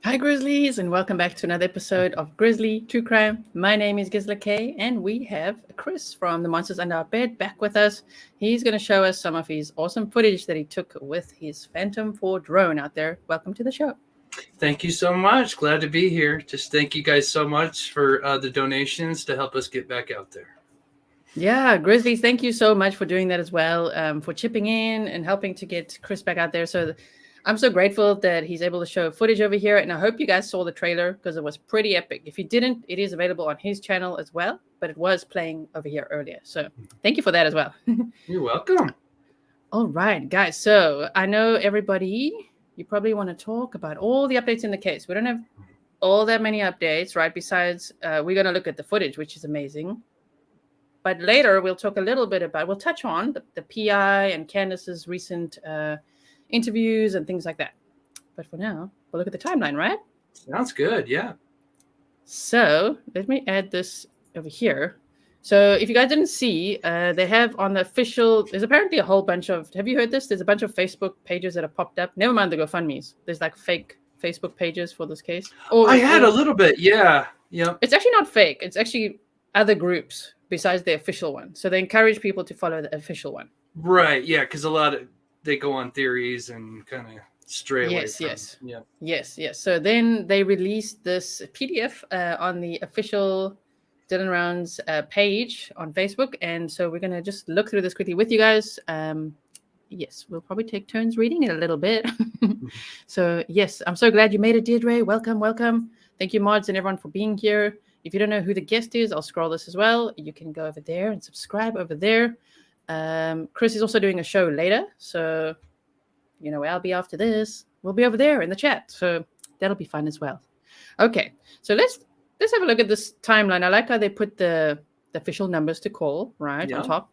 Hi, Grizzlies, and welcome back to another episode of Grizzly True Crime. My name is Gisela K, and we have Chris from the Monsters Under Our Bed back with us. He's going to show us some of his awesome footage that he took with his Phantom 4 drone out there. Welcome to the show. Thank you so much. Glad to be here. Just thank you guys so much for the donations to help us get back out there. Yeah, Grizzly, thank you so much for doing that as well, for chipping in and helping to get Chris back out there. So I'm so grateful that he's able to show footage over here, and I hope you guys saw the trailer because it was pretty epic. If you didn't, it is available on his channel as well, but it was playing over here earlier. So thank you for that as well. You're welcome. All right, guys. So I know everybody, you probably want to talk about all the updates in the case. We don't have all that many updates, right? Besides, we're going to look at the footage, which is amazing. But later, we'll talk a little bit about, we'll touch on the PI and Candace's recent interviews and things like that. But for now, we'll look at the timeline, right? Sounds good, yeah. So let me add this over here. So if you guys didn't see, they have on the official, there's apparently a whole bunch of, have you heard this? There's a bunch of Facebook pages that have popped up. Never mind the GoFundMes. There's like fake Facebook pages for this case. I had a little bit, yeah. Yep. It's actually not fake. It's actually other groups besides the official one. So they encourage people to follow the official one. Right, yeah, because a lot of, they go on theories and kind of stray away from. Yes. So then they released this PDF on the official Dylan Rounds page on Facebook. And so we're going to just look through this quickly with you guys. Yes, we'll probably take turns reading it a little bit. So yes, I'm so glad you made it, Deirdre. Welcome. Thank you, mods and everyone, for being here. If you don't know who the guest is, I'll scroll this as well. You can go over there and subscribe over there. Chris is also doing a show later, so you know where I'll be after this. We'll be over there in the chat, so that'll be fun as well. Okay, so let's have a look at this timeline. I like how they put the official numbers to call right on top.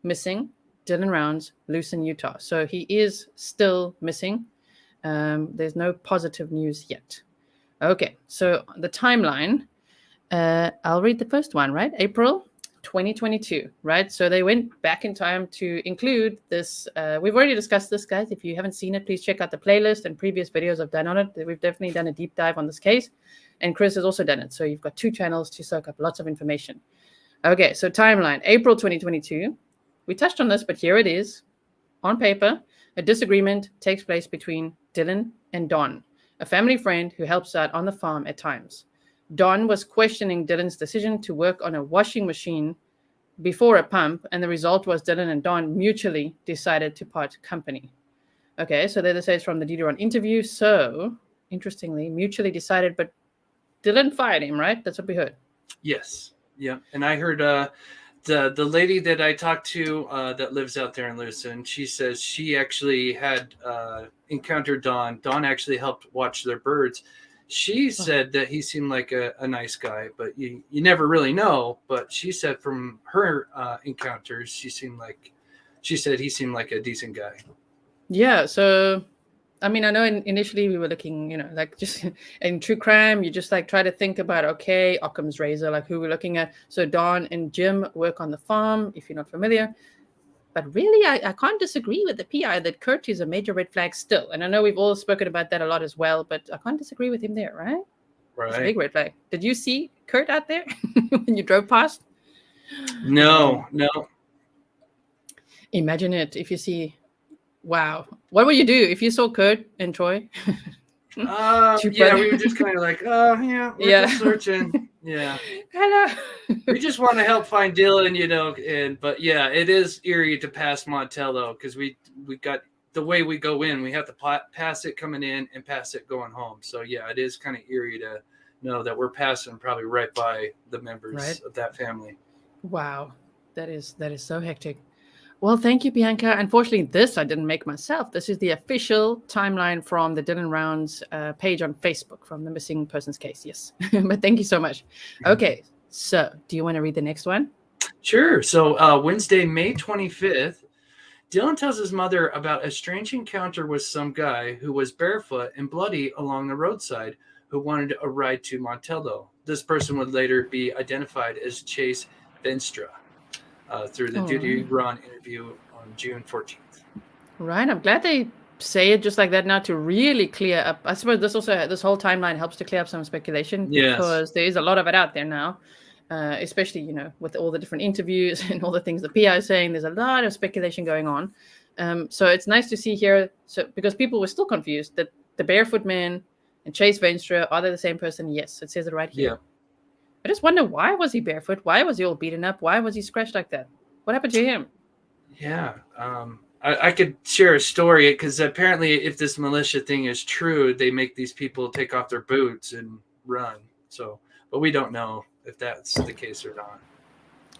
Missing, Dylan Rounds, Lucin, Utah. So he is still missing. There's no positive news yet. Okay, so the timeline. I'll read the first one, right? April 2022, right? So they went back in time to include this. We've already discussed this, guys. If you haven't seen it, please check out the playlist and previous videos I've done on it. We've definitely done a deep dive on this case. And Chris has also done it. So you've got two channels to soak up lots of information. Okay, so timeline, April 2022. We touched on this, but here it is. On paper, a disagreement takes place between Dylan and Don, a family friend who helps out on the farm at times. Don was questioning Dylan's decision to work on a washing machine before a pump, and the result was Dylan and Don mutually decided to part company. Okay, so there they say it's from the Dideron interview. So, interestingly, mutually decided, but Dylan fired him, right? That's what we heard. Yes, yeah. And I heard the lady that I talked to that lives out there in Lucin, she says she actually had encountered Don. Don actually helped watch their birds. She said that he seemed like a nice guy, but you never really know. But she said from her encounters, she said he seemed like a decent guy. Yeah. So, I mean, I know initially we were looking, like just in true crime, you just like try to think about, okay, Occam's razor, like who we're looking at. So Don and Jim work on the farm, if you're not familiar. But really, I can't disagree with the PI that Kurt is a major red flag still. And I know we've all spoken about that a lot as well, but I can't disagree with him there, right? Right. It's a big red flag. Did you see Kurt out there when you drove past? No. Imagine it if you see, wow. What would you do if you saw Kurt and Troy? We were just kind of like, we're just searching. Yeah. Hello. We just want to help find Dylan, but yeah, it is eerie to pass Montello because we got the way we go in, we have to pass it coming in and pass it going home. So yeah, it is kind of eerie to know that we're passing probably right by the members of that family. Wow, that is so hectic. Well, thank you, Bianca. Unfortunately, this I didn't make myself. This is the official timeline from the Dylan Rounds page on Facebook from the missing persons case. Yes, but thank you so much. Okay, so do you want to read the next one? Sure. So Wednesday, May 25th, Dylan tells his mother about a strange encounter with some guy who was barefoot and bloody along the roadside who wanted a ride to Montello. This person would later be identified as Chase Venstra through the Duty Run interview on June 14th. Right. I'm glad they say it just like that now to really clear up. I suppose this whole timeline helps to clear up some speculation because there is a lot of it out there now, especially, with all the different interviews and all the things the PI is saying. There's a lot of speculation going on. So it's nice to see here. So because people were still confused that the barefoot man and Chase Venstra, are they the same person? Yes, it says it right here. Yeah. I just wonder, why was he barefoot? Why was he all beaten up? Why was he scratched like that? What happened to him? Yeah. I could share a story because apparently if this militia thing is true, they make these people take off their boots and run. So, but we don't know if that's the case or not.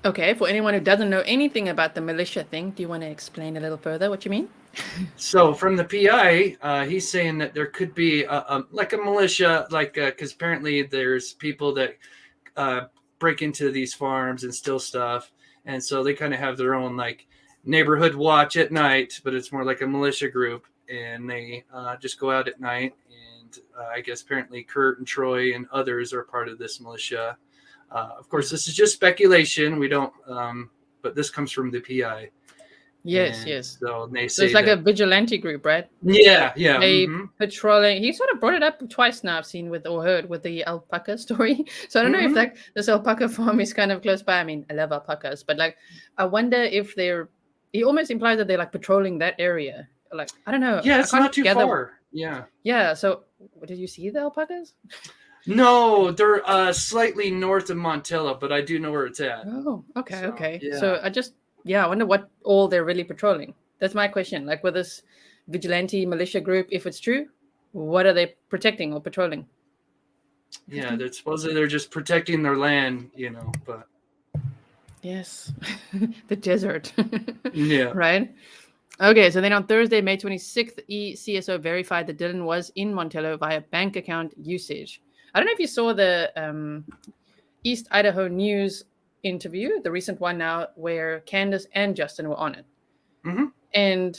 Okay. For anyone who doesn't know anything about the militia thing, do you want to explain a little further what you mean? So from the PI, he's saying that there could be like a militia, because apparently there's people that break into these farms and steal stuff. And so they kind of have their own neighborhood watch at night, but it's more like a militia group. And they just go out at night. And I guess apparently Kurt and Troy and others are part of this militia. Of course, this is just speculation. We don't, but this comes from the PI. Yes, and yes. So they say it's like a vigilante group, right? Yeah. They patrolling. He sort of brought it up twice now. I've seen heard with the alpaca story. So I don't know if this alpaca farm is kind of close by. I mean, I love alpacas, but I wonder if he almost implies that they're patrolling that area. I don't know. Yeah, it's not too far. Yeah. Yeah. So did you see the alpacas? No, they're slightly north of Montello, but I do know where it's at. Oh, okay, okay. Yeah. So I wonder what all they're really patrolling. That's my question. With this vigilante militia group, if it's true, what are they protecting or patrolling? Yeah, they're supposedly they're just protecting their land, but. Yes, the desert. Yeah. Right? Okay, so then on Thursday, May 26th, ECSO verified that Dylan was in Montello via bank account usage. I don't know if you saw the East Idaho News interview, the recent one now, where Candace and Justin were on it. Mm-hmm. And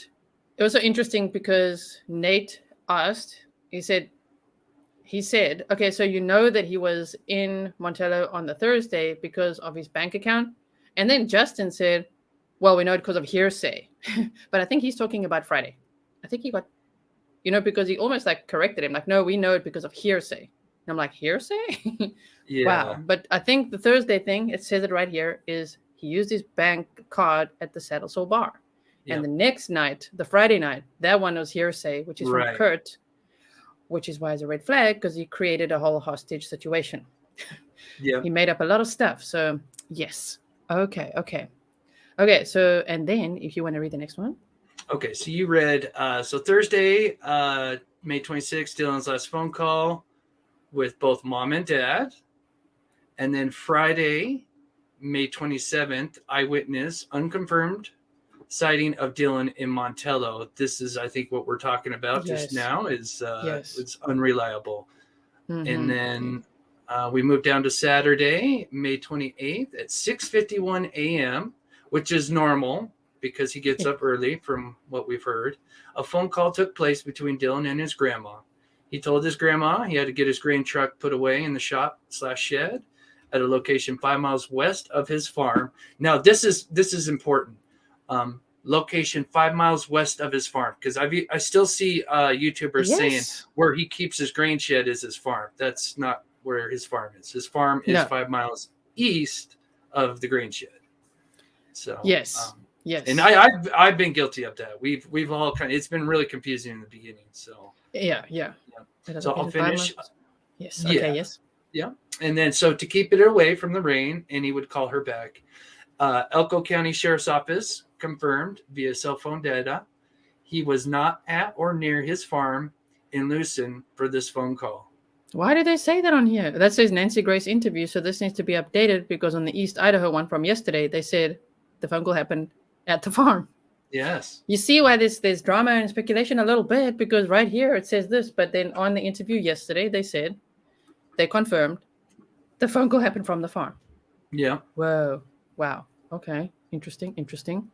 it was so interesting because Nate asked, he said, okay, so you know that he was in Montello on the Thursday because of his bank account. And then Justin said, well, we know it because of hearsay. But I think he's talking about Friday. I think he got, because he almost corrected him. No, we know it because of hearsay. And I'm like, hearsay? Yeah. Wow. But I think the Thursday thing, it says it right here, is he used his bank card at the Saddle Soul Bar. Yep. And the next night, the Friday night, that one was hearsay, which is from Kurt, which is why it's a red flag, because he created a whole hostage situation. Yeah. He made up a lot of stuff. So, yes. Okay. So, and then if you want to read the next one. Okay. So you read, so Thursday, May 26th, Dylan's last phone call with both mom and dad. And then Friday, May 27th, eyewitness, unconfirmed sighting of Dylan in Montello. This is, I think, what we're talking about just now is it's unreliable. Mm-hmm. And then we moved down to Saturday, May 28th at 6:51 a.m., which is normal because he gets up early from what we've heard. A phone call took place between Dylan and his grandma. He told his grandma he had to get his grain truck put away in the shop/shed at a location 5 miles west of his farm. Now, this is important. Location 5 miles west of his farm, because I still see YouTubers saying where he keeps his grain shed is his farm. That's not where his farm is. His farm is 5 miles east of the grain shed. So yes. And I've been guilty of that. We've all it's been really confusing in the beginning. So yeah. So I'll finish. Yes. Okay. Yes. Yeah. And then so to keep it away from the rain, and he would call her back. Elko County Sheriff's Office confirmed via cell phone data he was not at or near his farm in Lucin for this phone call. Why did they say that on here? That says Nancy Grace interview, so this needs to be updated because on the East Idaho one from yesterday, they said the phone call happened at the farm. Yes. You see why there's drama and speculation a little bit, because right here it says this, but then on the interview yesterday, they confirmed the phone call happened from the farm. Yeah. Whoa. Wow. Okay. Interesting.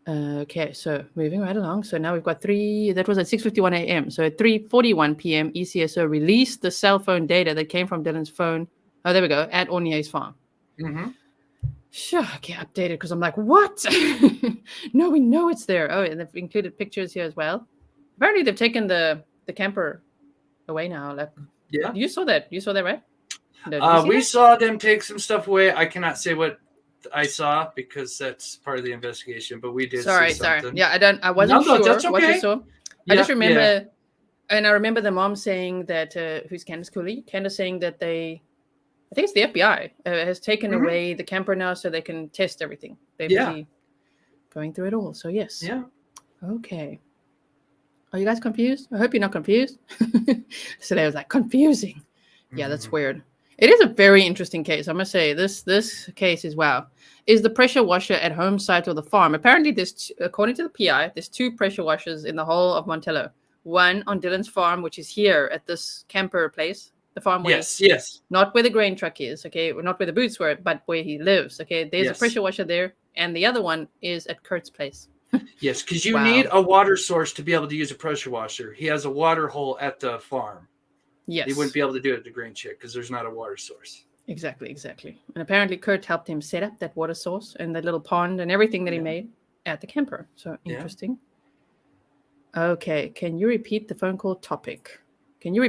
Okay, so moving right along. So now we've got that was at 6:51 a.m. So at 3:41 p.m., ECSO released the cell phone data that came from Dylan's phone. Oh, there we go, at Ornier's farm. Mm-hmm. Sure, okay, updated because I'm like, what? No, we know it's there. Oh, and they've included pictures here as well. Apparently, they've taken the camper away now. Like, yeah, you saw that, right? We saw them take some stuff away. I cannot say what I saw because that's part of the investigation, but we did. Sorry. Yeah, I wasn't sure that's okay. what you saw. I just remember, and I remember the mom saying that, who's Candace Cooley? Candace saying that I think it's the FBI has taken away the camper now so they can test everything. They're busy going through it all. So yes. Yeah. Okay. Are you guys confused? I hope you're not confused. So they was like, confusing. Yeah, that's weird. It is a very interesting case. I must say, this case is wow. Is the pressure washer at home site or the farm? Apparently, according to the PI, there's 2 pressure washers in the whole of Montello. One on Dylan's farm, which is here at this camper place. The farm where yes. Not where the grain truck is, okay? Not where the boots were, but where he lives, okay? There's a pressure washer there, and the other one is at Kurt's place. Yes, because you need a water source to be able to use a pressure washer. He has a water hole at the farm. Yes. He wouldn't be able to do it at the grain chick because there's not a water source. Exactly. And apparently Kurt helped him set up that water source and that little pond and everything that he made at the camper. So interesting. Yeah. Okay. Can you repeat the phone call topic? We'll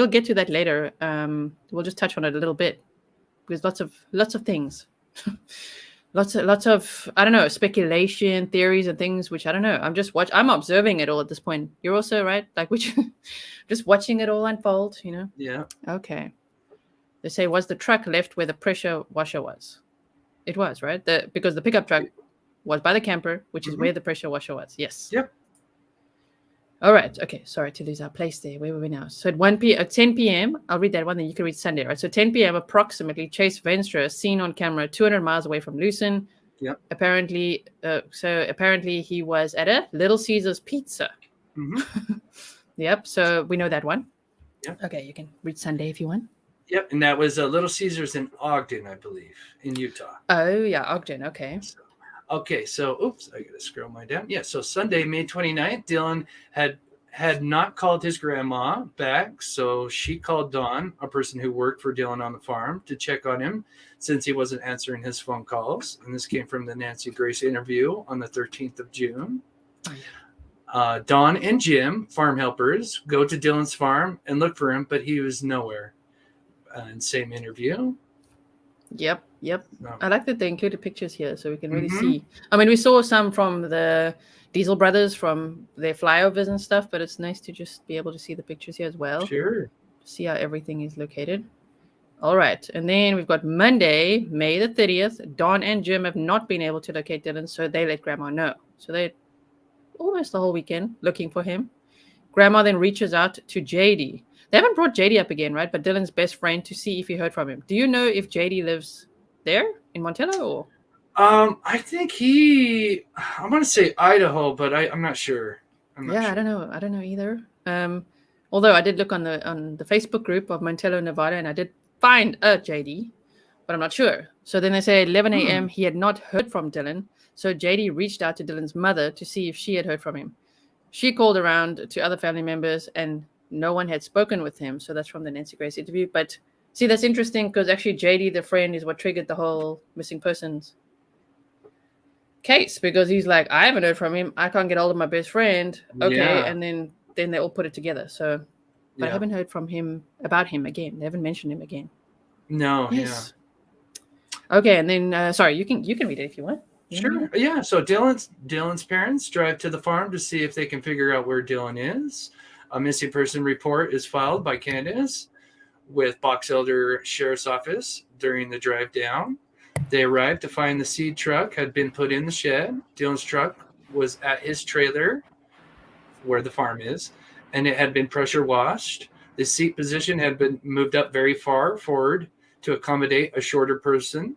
get to that later. We'll just touch on it a little bit because lots of things. lots of I don't know, speculation, theories and things which I don't know. I'm observing it all at this point. You're also right, like which just watching it all unfold, you know? Yeah. Okay. They say, was the truck left where the pressure washer was? It was, right? Because the pickup truck was by the camper, which is where the pressure washer was. Yes. Yep. All right. Okay. Sorry to lose our place there. Where were we now? So at 10 p.m., I'll read that one, then you can read Sunday, right? So 10 p.m. approximately, Chase Venstra seen on camera 200 miles away from Lucin. Yep. Apparently he was at a Little Caesars Pizza. Mm-hmm. Yep. So we know that one. Yep. Okay. You can read Sunday if you want. Yep. And that was Little Caesars in Ogden, I believe, in Utah. Oh, yeah. Ogden. Okay. So oops, I got to scroll my down. Yeah. So Sunday, May 29th, Dylan had not called his grandma back. So she called Dawn, a person who worked for Dylan on the farm, to check on him since he wasn't answering his phone calls. And this came from the Nancy Grace interview on the 13th of June. Dawn and Jim, farm helpers, go to Dylan's farm and look for him, but he was nowhere. And same interview. Yep. No. I like that they included pictures here so we can really see. I mean, we saw some from the Diesel brothers from their flyovers and stuff, but it's nice to just be able to see the pictures here as well. Sure. See how everything is located. All right. And then we've got Monday, May the 30th. Dawn and Jim have not been able to locate Dylan, so they let Grandma know. So they almost the whole weekend looking for him. Grandma then reaches out to JD. They haven't brought JD up again, right? But Dylan's best friend, to see if he heard from him. Do you know if JD lives there in Montello? Or? I think I'm going to say Idaho, but I'm not sure. Sure. I don't know. I don't know either. Although I did look on the Facebook group of Montello, Nevada, and I did find a JD, but I'm not sure. So then they say 11 a.m. He had not heard from Dylan. So JD reached out to Dylan's mother to see if she had heard from him. She called around to other family members and no one had spoken with him. So that's from the Nancy Grace interview. But see, that's interesting because actually JD, the friend, is what triggered the whole missing persons case, because he's like, I haven't heard from him. I can't get hold of my best friend. Okay. Yeah. And then they all put it together. So but I haven't heard from him about him again. They haven't mentioned him again. No. Yes. Yeah. Okay. And then, sorry, you can read it if you want. Sure. Yeah. So Dylan's parents drive to the farm to see if they can figure out where Dylan is. A missing person report is filed by Candace with Box Elder Sheriff's Office during the drive down. They arrived to find the seed truck had been put in the shed. Dylan's truck was at his trailer where the farm is, and it had been pressure washed. The seat position had been moved up very far forward to accommodate a shorter person,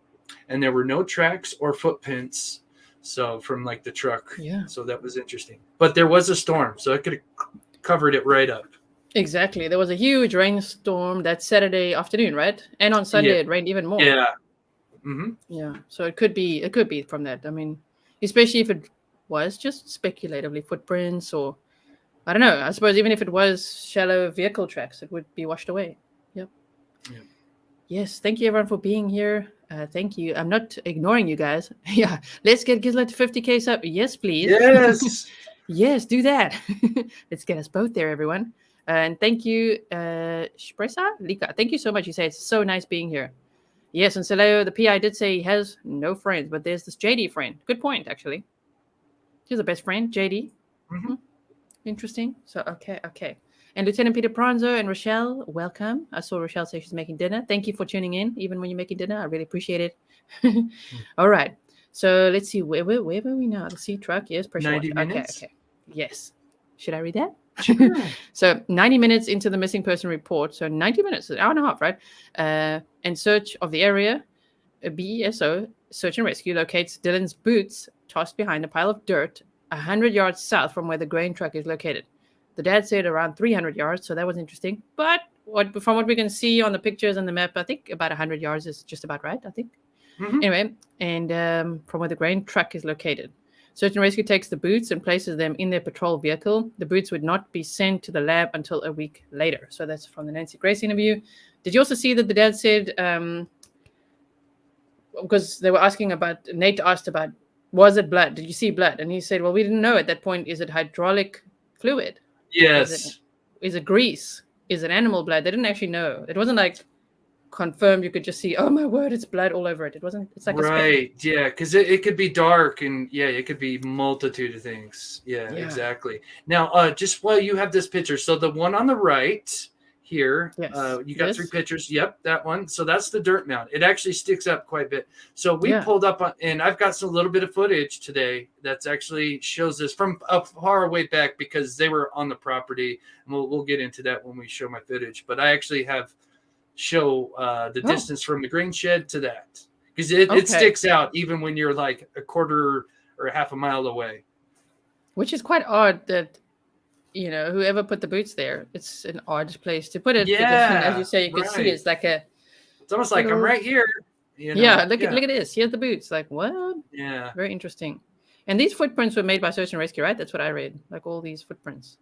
and there were no tracks or footprints. So from like the truck. Yeah. So that was interesting. But there was a storm, so it could have covered it right up. Exactly. There was a huge rainstorm that Saturday afternoon, right? And on Sunday it rained even more. Yeah. Mm-hmm. Yeah. So it could be from that. I mean, especially if it was just speculatively footprints, or I don't know. I suppose even if it was shallow vehicle tracks, it would be washed away. Yep. Yeah. Yes. Thank you everyone for being here. Thank you. I'm not ignoring you guys. Yeah. Let's get Gisela to 50K sub. Yes, please. Yes. Yes, do that. Let's get us both there, everyone. And thank you, Shpresa Lika. Thank you so much. You say it's so nice being here. Yes, and Celeo, the PI did say he has no friends, but there's this JD friend. Good point, actually. He's the best friend, JD. Mm-hmm. Interesting. So, okay. And Lieutenant Peter Pranzo and Rochelle, welcome. I saw Rochelle say she's making dinner. Thank you for tuning in, even when you're making dinner. I really appreciate it. All right. So let's see. Where were we now? The sea truck. Yes, pressure 90 water. minutes. Okay. Yes. Should I read that? Sure. So 90 minutes into the missing person report. So 90 minutes, an hour and a half, right? And search of the area. BESO, search and rescue, locates Dylan's boots tossed behind a pile of dirt 100 yards south from where the grain truck is located. The dad said around 300 yards, so that was interesting. But from what we can see on the pictures and the map, I think about 100 yards is just about right, I think. Mm-hmm. Anyway, and from where the grain truck is located. Search and rescue takes the boots and places them in their patrol vehicle. The boots would not be sent to the lab until a week later. So that's from the Nancy Grace interview. Did you also see that the dad said, because they were asking about, Nate asked about, was it blood? Did you see blood? And he said, well, we didn't know at that point. Is it hydraulic fluid? Yes. Is it grease? Is it animal blood? They didn't actually know. It wasn't like confirmed. You could just see, oh my word, it's blood all over it. It wasn't. It's like right. Yeah, because it could be dark, and it could be multitude of things. Yeah. Exactly. Now, just while you have this picture, so the one on the right here, yes. You got 3 pictures. Yep, that one. So that's the dirt mound. It actually sticks up quite a bit. So we pulled up on, and I've got some little bit of footage today that's actually shows this from a far way back because they were on the property. And we'll get into that when we show my footage. But I actually have show the distance from the grain shed to that because it sticks out even when you're like a quarter or a half a mile away. Which is quite odd that, whoever put the boots there, it's an odd place to put it. Yeah. Because, as you say, you can see it's like it's almost like I'm right here. Yeah, look at this. Here's the boots. Like, what? Yeah. Very interesting. And these footprints were made by Search and Rescue, right? That's what I read. Like all these footprints.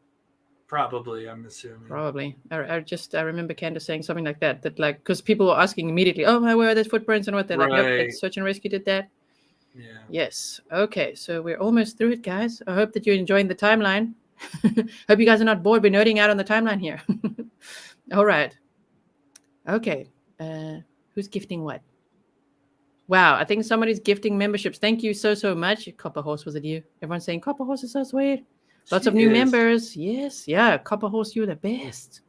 Probably, I'm assuming. Probably. I remember Candace saying something like that like, because people were asking immediately, oh, where are those footprints and what they're like, yep, Search and Rescue did that. Yeah. Yes. Okay, so we're almost through it, guys. I hope that you're enjoying the timeline. Hope you guys are not bored. We're nerding out on the timeline here. All right. Okay. Who's gifting what? Wow, I think somebody's gifting memberships. Thank you so much. Copper Horse, was it you? Everyone's saying Copper Horse is so sweet. Lots of new members. Yes. Yeah. Copper Horse, you're the best.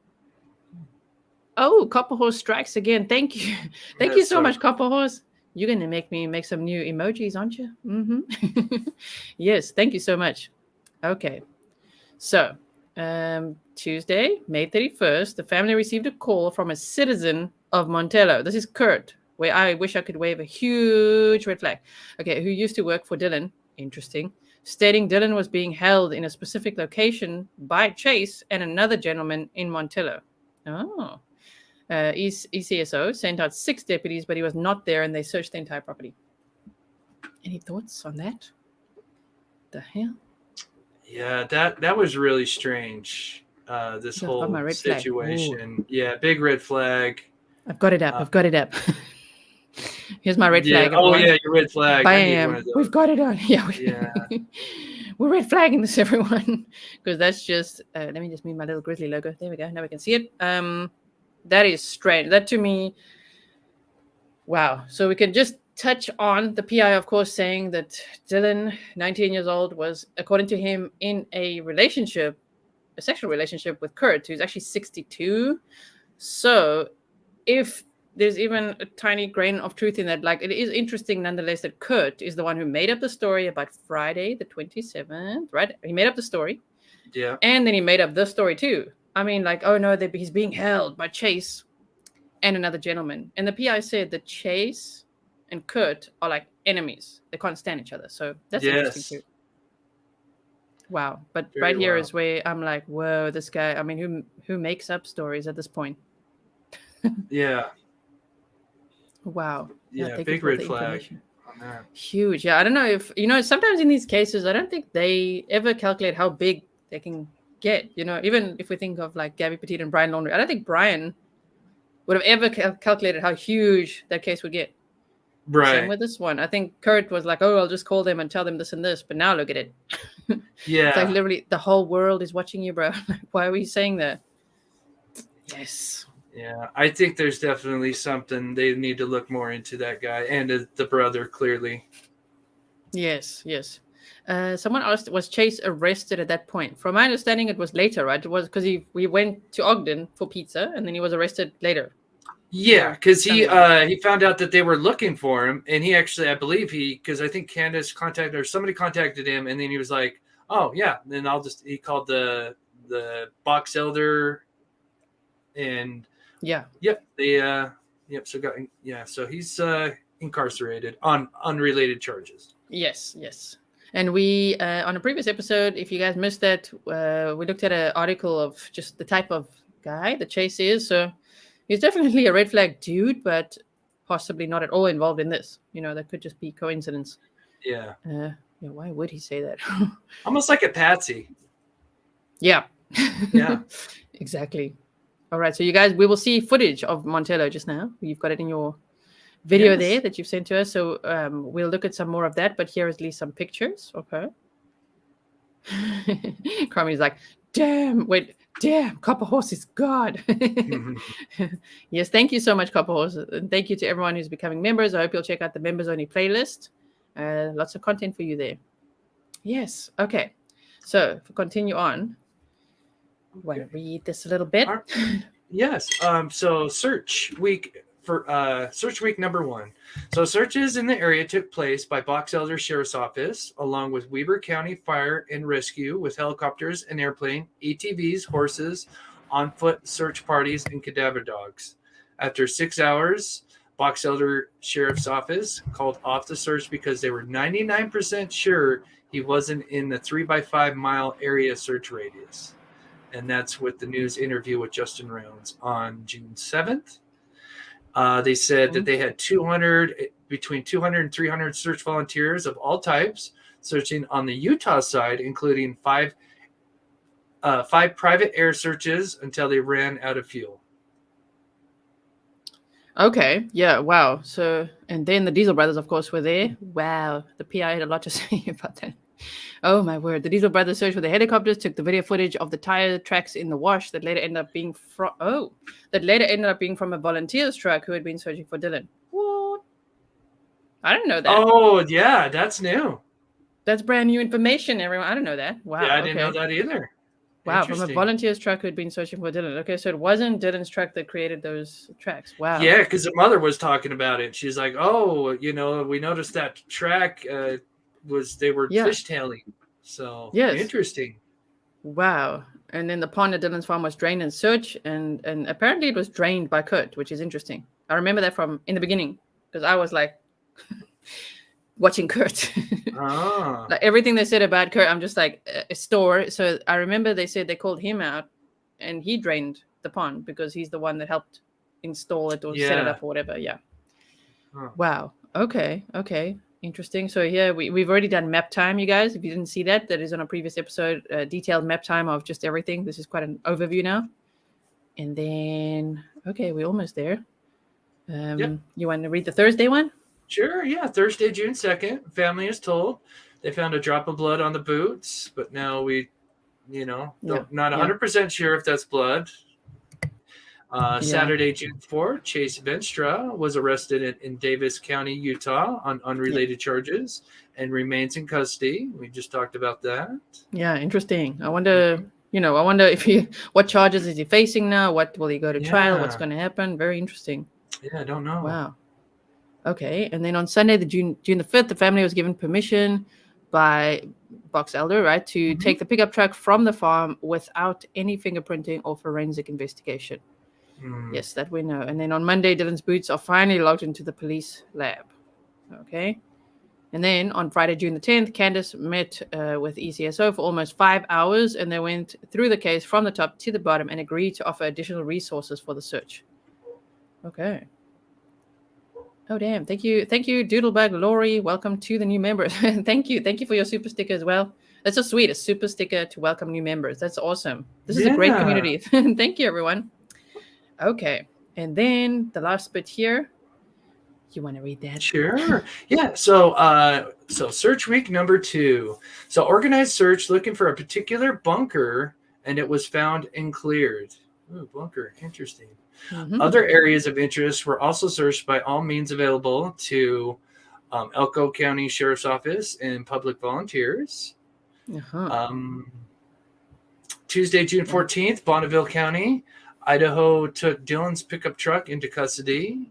Oh, Copper Horse strikes again. Thank you. Thank you so much, Copper Horse. You're going to make me make some new emojis, aren't you? Mm-hmm. Yes. Thank you so much. Okay. So, Tuesday, May 31st, the family received a call from a citizen of Montello. This is Kurt, where I wish I could wave a huge red flag. Okay, who used to work for Dylan. Interesting. Stating Dylan was being held in a specific location by Chase and another gentleman in Montello. Oh. ECSO sent out 6 deputies, but he was not there, and they searched the entire property. Any thoughts on that? The hell? Yeah, that was really strange. This whole situation. Yeah, big red flag. I've got it up. Here's my red flag. Oh, yeah, your red flag. Bam. We've got it on. Yeah. We're red flagging this, everyone. Because that's just, let me just move my little Grizzly logo. There we go. Now we can see it. That is strange. That to me, wow. So we can just touch on the PI, of course, saying that Dylan, 19 years old, was, according to him, in a sexual relationship with Kurt, who's actually 62. So if there's even a tiny grain of truth in that. Like, it is interesting nonetheless that Kurt is the one who made up the story about Friday the 27th, right? He made up the story. Yeah. And then he made up this story too. I mean, like, oh no, he's being held by Chase and another gentleman. And the PI said that Chase and Kurt are like enemies. They can't stand each other. So that's interesting too. Wow. But right here is where I'm like, whoa, this guy, I mean, who makes up stories at this point? Yeah. Wow. Yeah, big red flag on that. Huge. Yeah, I don't know if, sometimes in these cases, I don't think they ever calculate how big they can get. Even if we think of like Gabby Petite and Brian Laundrie, I don't think Brian would have ever calculated how huge that case would get. Right. Same with this one. I think Kurt was like, oh, I'll just call them and tell them this and this. But now look at it. Yeah. It's like literally the whole world is watching you, bro. Why are we saying that? Yes. Yeah, I think there's definitely something they need to look more into that guy and the brother, clearly. Yes. Someone asked, was Chase arrested at that point? From my understanding, it was later, right? It was because we went to Ogden for pizza, and then he was arrested later. Yeah, because he found out that they were looking for him, and he actually, I believe because I think Candace contacted or somebody contacted him, and then he was like, oh yeah, then he called the box elder, and so he's incarcerated on unrelated charges. Yes. And we, on a previous episode, if you guys missed that, we looked at an article of just the type of guy that Chase is. So he's definitely a red flag dude, but possibly not at all involved in this. That could just be coincidence. Yeah. Why would he say that? Almost like a patsy. Yeah. Yeah. Exactly. All right. So you guys, we will see footage of Montello just now. You've got it in your video there that you've sent to us. So we'll look at some more of that. But here is at least some pictures. Okay. Carmen's like, damn, Copper Horse is God. Yes, thank you so much, Copper Horse. And thank you to everyone who's becoming members. I hope you'll check out the members only playlist. Lots of content for you there. Yes. Okay. So if we continue on, I want to read this a little bit. Yes. So search week number 1. So searches in the area took place by Box Elder Sheriff's Office, along with Weber County Fire and Rescue, with helicopters and airplane, ATVs, horses, on-foot search parties, and cadaver dogs. After 6 hours, Box Elder Sheriff's Office called off the search because they were 99% sure he wasn't in the 3x5 mile area search radius. And that's with the news interview with Justin Rounds on June 7th. They said that they had between 200 and 300 search volunteers of all types searching on the Utah side, including 5 private air searches until they ran out of fuel. Okay. Yeah. Wow. So, and then the Diesel brothers, of course, were there. Wow. The PI had a lot to say about that. Oh my word. The Diesel brothers searched with the helicopters, took the video footage of the tire tracks in the wash that later ended up being from a volunteer's truck who had been searching for Dylan. What? I didn't know that. Oh yeah, that's new. That's brand new information, everyone. I didn't know that. Wow. Yeah, I didn't know that either. Wow, from a volunteer's truck who had been searching for Dylan. Okay, so it wasn't Dylan's truck that created those tracks. Wow. Yeah, because the mother was talking about it. She's like, "Oh, we noticed that track they were fishtailing." So interesting. Wow. And then the pond at Dylan's farm was drained in search, and apparently it was drained by Kurt, which is interesting. I remember that from in the beginning because I was like watching Kurt. Like everything they said about Kurt, I'm just like a store. So I remember they said they called him out, and he drained the pond because he's the one that helped install it or set it up or whatever. Yeah. Wow. Okay. Interesting. So here we've already done map time, you guys. If you didn't see that is on a previous episode, detailed map time of just everything. This is quite an overview now. And then, okay, we're almost there. You want to read the Thursday one? Sure, yeah. Thursday, June 2nd, family is told they found a drop of blood on the boots, but now we, not 100% sure if that's blood. Saturday, June 4th, Chase Venstra was arrested in Davis County, Utah on unrelated charges and remains in custody. We just talked about that. Yeah, interesting. I wonder if what charges is he facing now? What will he go to trial? What's going to happen? Very interesting. Yeah, I don't know. Wow. Okay. And then on Sunday, June the 5th, the family was given permission by Box Elder, right, to take the pickup truck from the farm without any fingerprinting or forensic investigation. Yes, that we know. And then on Monday, Dylan's boots are finally logged into the police lab. Okay. And then on Friday, June the 10th, Candace met with ECSO for almost 5 hours, and they went through the case from the top to the bottom and agreed to offer additional resources for the search. Okay. Oh, damn. Thank you, Doodlebug Lori. Welcome to the new members. Thank you for your super sticker as well. That's so sweet, a super sticker to welcome new members. That's awesome. This is a great community. Thank you, everyone. Okay. And then the last bit here. You want to read that? Sure. Yeah. So search week number 2. So organized search looking for a particular bunker, and it was found and cleared. Ooh, bunker. Interesting. Other areas of interest were also searched by all means available to Elko County Sheriff's Office and public volunteers. Tuesday, June 14th, Bonneville County, Idaho took Dylan's pickup truck into custody.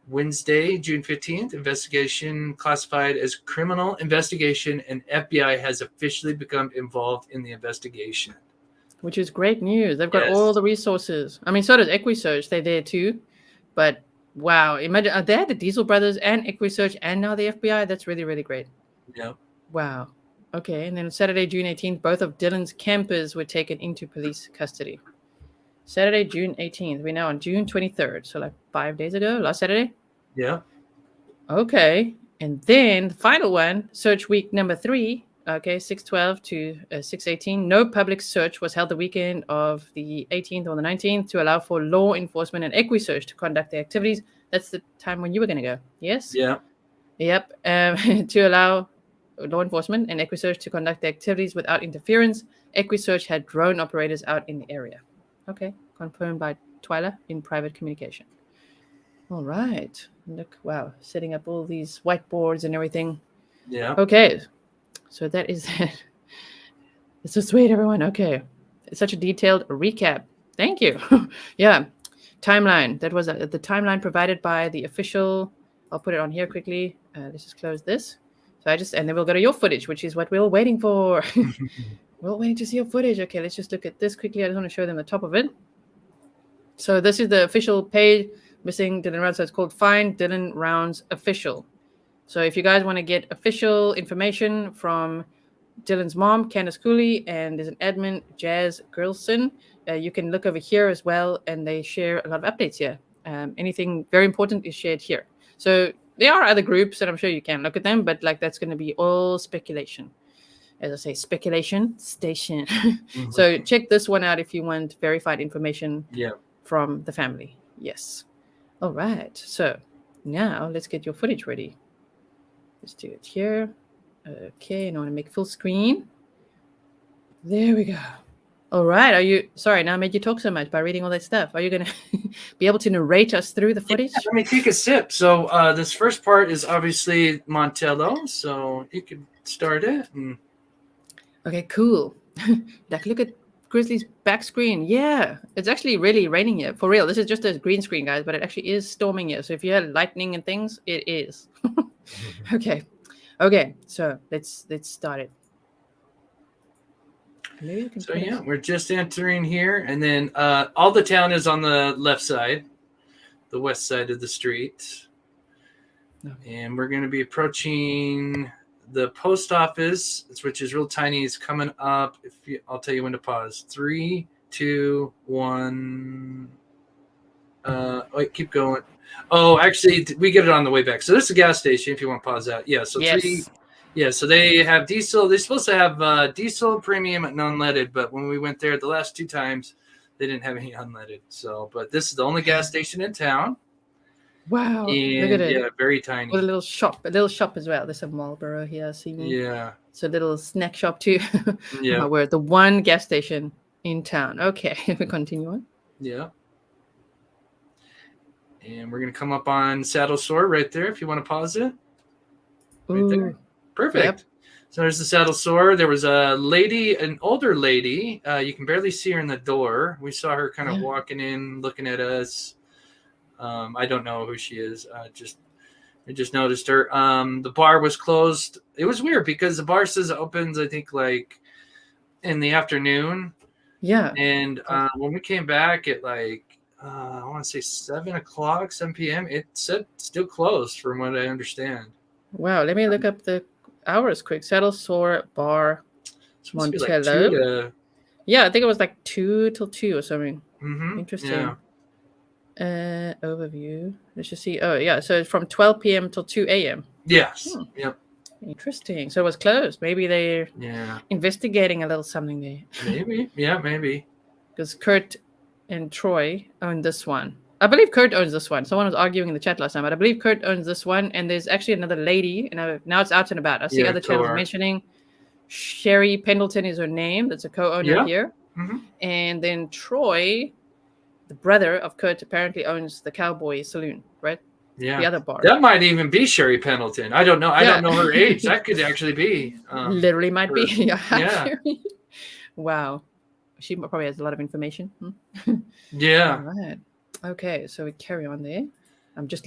Wednesday, June 15th, investigation classified as criminal investigation, and FBI has officially become involved in the investigation. Which is great news. They've got all the resources. I mean, so does EquiSearch. They're there too. But wow, imagine they had the Diesel Brothers and EquiSearch and now the FBI. That's really, really great. Yeah. Wow. Okay. And then Saturday, June 18th, both of Dylan's campers were taken into police custody. Saturday, June 18th. We're now on June 23rd. So like 5 days ago, last Saturday. Yeah. Okay. And then the final one, search week number 3. Okay, 6/12 to 6/18. No public search was held the weekend of the 18th or the 19th to allow for law enforcement and EquiSearch to conduct their activities. That's the time when you were going to go. Yes? Yeah. Yep. To allow law enforcement and EquiSearch to conduct their activities without interference. EquiSearch had drone operators out in the area. Okay, confirmed by Twyla in private communication. All right. Look, wow, setting up all these whiteboards and everything. Yeah. Okay. So that is it. It's so sweet, everyone. Okay. It's such a detailed recap. Thank you. Yeah. Timeline. That was the timeline provided by the official. I'll put it on here quickly. Let's just close this. And then we'll go to your footage, which is what we're all waiting for. We're all waiting to see your footage. Okay, let's just look at this quickly. I just want to show them the top of it. So this is the official page missing Dylan Rounds. So it's called Find Dylan Rounds Official. So if you guys want to get official information from Dylan's mom, Candace Cooley, and there's an admin, Jazz Girlson, you can look over here as well, and they share a lot of updates here. Anything very important is shared here. So there are other groups, and I'm sure you can look at them, but like that's going to be all speculation. As I say, speculation station. So check this one out if you want verified information from the family. Yes. All right. So now let's get your footage ready. Let's do it here. Okay, and I want to make full screen. There we go. All right. Are you sorry? Now I made you talk so much by reading all that stuff. Are you going to be able to narrate us through the footage? Yeah, let me take a sip. So this first part is obviously Montello. So you can start it. Okay, cool. Like, look at Grizzly's back screen. Yeah, it's actually really raining here. For real. This is just a green screen, guys, but it actually is storming here. So if you had lightning and things, it is. Okay. So let's start it. So yeah, we're just entering here, and then all the town is on the left side, the west side of the street. And we're going to be approaching the post office, which is real tiny. It's coming up. I'll tell you when to pause. 3, 2, 1. Wait, keep going. Oh, actually, we get it on the way back. So this is a gas station if you want to pause that. Yeah, so yes. 3. Yeah, so they have diesel. They're supposed to have diesel, premium, and unleaded. But when we went there the last 2 times, they didn't have any unleaded. So, but this is the only gas station in town. Wow. And look at it. Yeah, very tiny. With a little shop as well. There's a Marlboro here, see me? Yeah. It's a little snack shop too. Yeah. We're at the one gas station in town. Okay, we continue on. Yeah. And we're going to come up on Saddle Store right there if you want to pause it. Right there. Perfect. Yep. So there's the Saddle Store. There was a lady, an older lady. You can barely see her in the door. We saw her kind of walking in, looking at us. I don't know who she is. I just noticed her. The bar was closed. It was weird because the bar says it opens, I think, like in the afternoon. Yeah. And when we came back at like I want to say 7 p.m., it said still closed from what I understand. Wow. Let me look up the hours quick. Saddle Sore Bar, It's supposed to be like Montello. 2 to. Yeah, I think it was like 2 till 2 or something. Mm-hmm. Interesting. Yeah. Overview. Let's just see. Oh, yeah. So it's from 12 p.m. till 2 a.m. Yes. Yep. Interesting. So it was closed. Maybe they're investigating a little something there. Maybe. Yeah, maybe. Because Kurt and Troy own this one. I believe Kurt owns this one. Someone was arguing in the chat last time, but I believe Kurt owns this one. And there's actually another lady, and now it's out and about. I see other channels mentioning Sherry Pendleton is her name. That's a co-owner here. Mm-hmm. And then Troy, the brother of Kurt, apparently owns the Cowboy Saloon, right? Yeah. The other bar. That might even be Sherry Pendleton. I don't know. I don't know her age. That could actually be. Literally might be. Yeah. Wow. She probably has a lot of information. Yeah. All right. Okay, so we carry on there. I'm just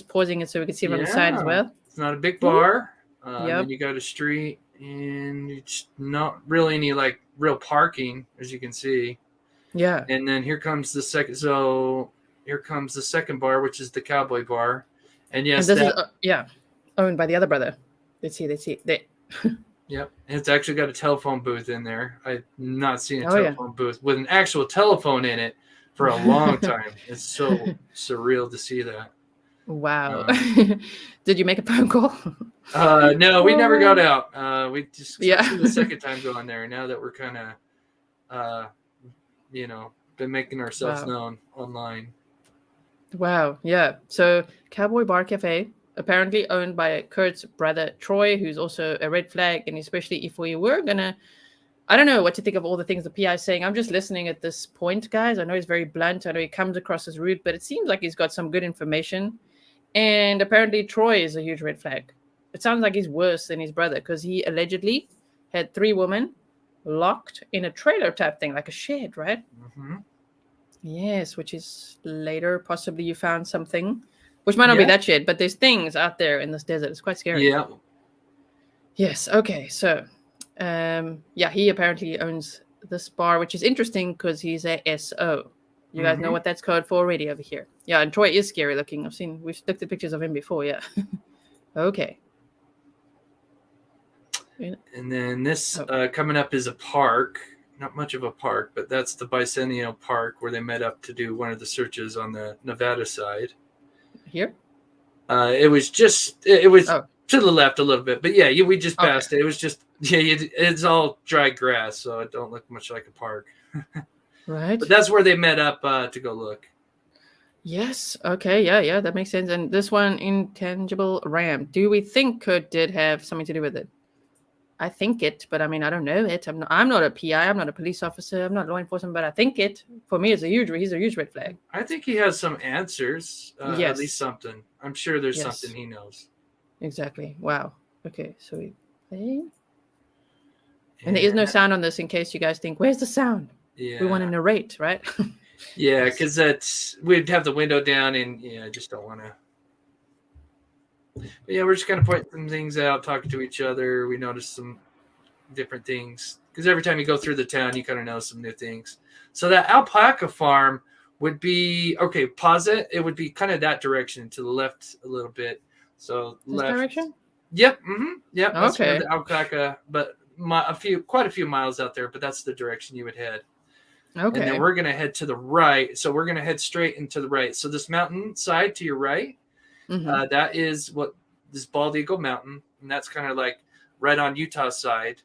pausing it so we can see it on the side as well. It's not a big bar. And then you got a street, and it's not really any like real parking, as you can see. Yeah. And then here comes the second. So here comes the second bar, which is the Cowboy Bar. And yes, and this is owned by the other brother. Let's see. Yep. And it's actually got a telephone booth in there. I've not seen a telephone booth with an actual telephone in it for a long time. It's so surreal to see that. Wow. Did you make a phone call? No, we never got out. We just the second time going there. Now that we're kind of, been making ourselves known online. Wow. Yeah. So Cowboy Bar Cafe, apparently owned by Kurt's brother Troy, who's also a red flag. And especially if we were gonna, I don't know what to think of all the things the PI is saying. I'm just listening at this point, guys. I know he's very blunt. I know he comes across as rude, but it seems like he's got some good information. And apparently Troy is a huge red flag. It sounds like he's worse than his brother because he allegedly had 3 women locked in a trailer type thing, like a shed, right? Mm-hmm. Yes, which is later possibly you found something, which might not be that shed, but there's things out there in this desert. It's quite scary. Yeah. Yes. Okay. So, he apparently owns this bar, which is interesting because he's a SO. You guys know what that's code for already over here. Yeah, and Troy is scary looking. We've looked at pictures of him before. Yeah. Okay. And then this coming up is a park. Not much of a park, but that's the Bicentennial Park where they met up to do one of the searches on the Nevada side. Here? It was to the left a little bit, but we just passed it. It was just it's all dry grass, so it don't look much like a park. Right. But that's where they met up to go look. Yes. Okay. Yeah. That makes sense. And this one, Intangible Ram. Do we think Kurt did have something to do with it? I think it, but I mean, I don't know it. I'm not a PI. I'm not a police officer. I'm not law enforcement, but I think it. For me, he's a huge red flag. I think he has some answers. At least something. I'm sure there's something he knows. Exactly. Wow. Okay. So we play. And there is no sound on this in case you guys think, where's the sound? Yeah. We want to narrate, right? Yeah, because we'd have the window down and I just don't want to. But we're just kind of pointing some things out, talking to each other. We noticed some different things because every time you go through the town, you kind of know some new things. So that alpaca farm would be pause it. It would be kind of that direction to the left a little bit. So this left direction. Yep. Mm-hmm. Yep. That's okay. the alpaca, but quite a few miles out there. But that's the direction you would head. Okay. And then we're gonna head to the right. So we're gonna head straight into the right. So this mountain side to your right. That is this Bald Eagle Mountain, and that's kind of like right on Utah's side,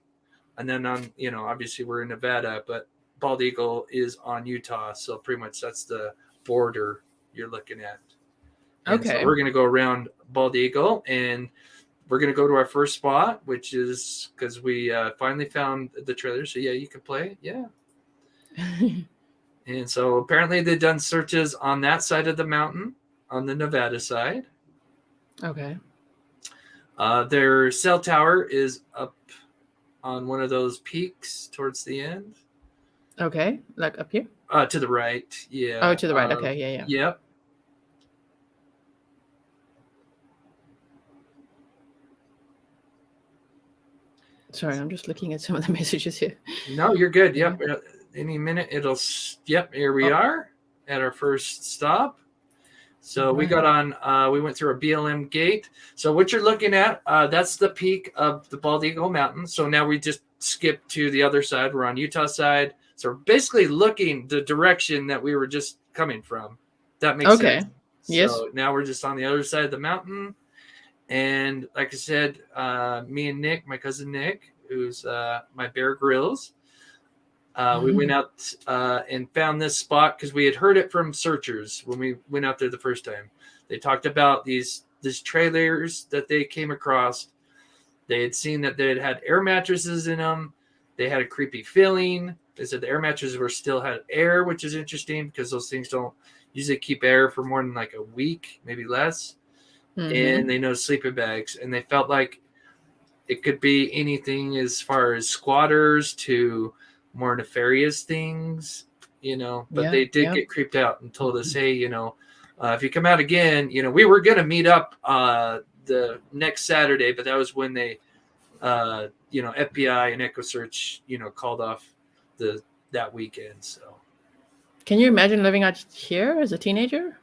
and then on obviously we're in Nevada, but Bald Eagle is on Utah, so pretty much that's the border you're looking at. And so we're gonna go around Bald Eagle, and we're gonna go to our first spot, which is because we finally found the trailer. So you can play, And so apparently they've done searches on that side of the mountain. On the Nevada side. Okay. Their cell tower is up on one of those peaks towards the end. Okay. Like up here? To the right. Yeah. Oh, to the right. Okay. Yeah. Yep. Sorry, I'm just looking at some of the messages here. No, you're good. Yeah. Yep. Any minute it'll. Yep. Here we are at our first stop. So we got on. We went through a BLM gate. So what you're looking at, that's the peak of the Bald Eagle Mountain. So now we just skipped to the other side. We're on Utah side. So we're basically looking the direction that we were just coming from. That makes sense. Yes. So now we're just on the other side of the mountain. And like I said, me and Nick, my cousin Nick, who's my Bear Grylls, we went out and found this spot because we had heard it from searchers when we went out there the first time. They talked about these trailers that they came across. They had seen that they had air mattresses in them. They had a creepy feeling. They said the air mattresses still had air, which is interesting because those things don't usually keep air for more than like a week, maybe less. And they know sleeping bags. And they felt like it could be anything as far as squatters to more nefarious things, but they did get creeped out and told us, hey, if you come out again, we were going to meet up the next Saturday, but that was when they, FBI and EchoSearch, called off that weekend. So can you imagine living out here as a teenager?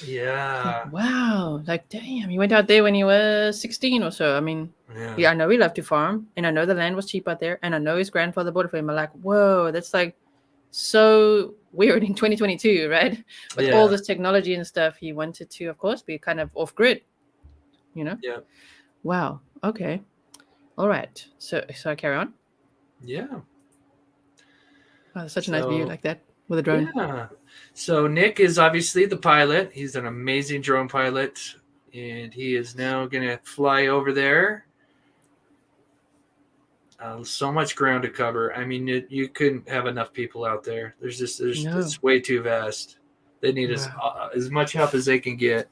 Yeah. Like, wow. Like, damn, he went out there when he was 16 or so. I mean, yeah, I know he loved to farm, and I know the land was cheap out there, and I know his grandfather bought it for him. I'm like, whoa, that's like so weird in 2022, right? With all this technology and stuff, he wanted to, of course, be kind of off grid, Yeah. Wow. Okay. All right. So I carry on. Yeah. Wow, such a nice view like that with a drone. Yeah. So Nick is obviously the pilot. He's an amazing drone pilot, and he is now going to fly over there. So much ground to cover. I mean, you couldn't have enough people out there. It's way too vast. They need as much help as they can get.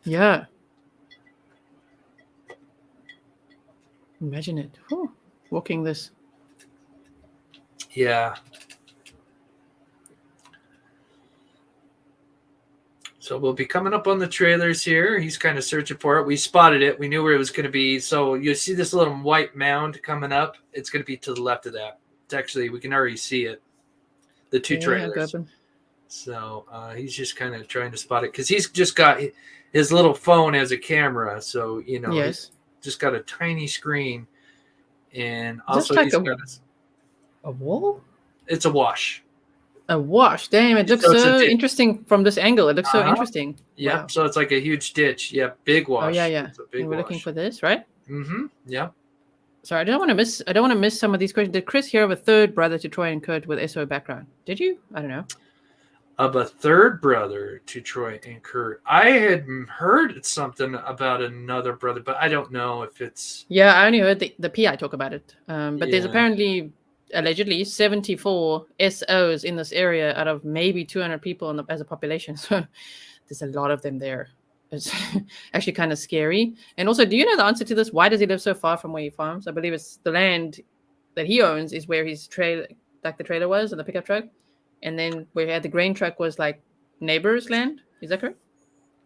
Yeah. Imagine it. Whew. Walking this. Yeah. So we'll be coming up on the trailers here. He's kind of searching for it. We spotted it. We knew where it was going to be. So you see this little white mound coming up. It's going to be to the left of that. It's actually, we can already see it. The two trailers. So he's just kind of trying to spot it because he's just got his little phone as a camera. So, he's just got a tiny screen. And also he's got a wall? It's a wash. A wash. Damn, it looks so interesting from this angle. It looks so interesting. Yeah. Wow. So it's like a huge ditch. Yeah. Big wash. Oh, yeah. It's a big we're looking for this, right? Mm-hmm. Yeah. Sorry, I don't want to miss some of these questions. Did Chris hear of a third brother to Troy and Kurt with SO background? Did you? I don't know. Of a third brother to Troy and Kurt. I had heard something about another brother, but I don't know if it's... Yeah, I only heard the PI talk about it. But there's apparently... allegedly 74 SOs in this area out of maybe 200 people as a population. So there's a lot of them there. It's actually kind of scary. And also, do you know the answer to this? Why does he live so far from where he farms? I believe it's the land that he owns is where his trailer, like the trailer was and the pickup truck. And then where he had the grain truck was like neighbor's land. Is that correct?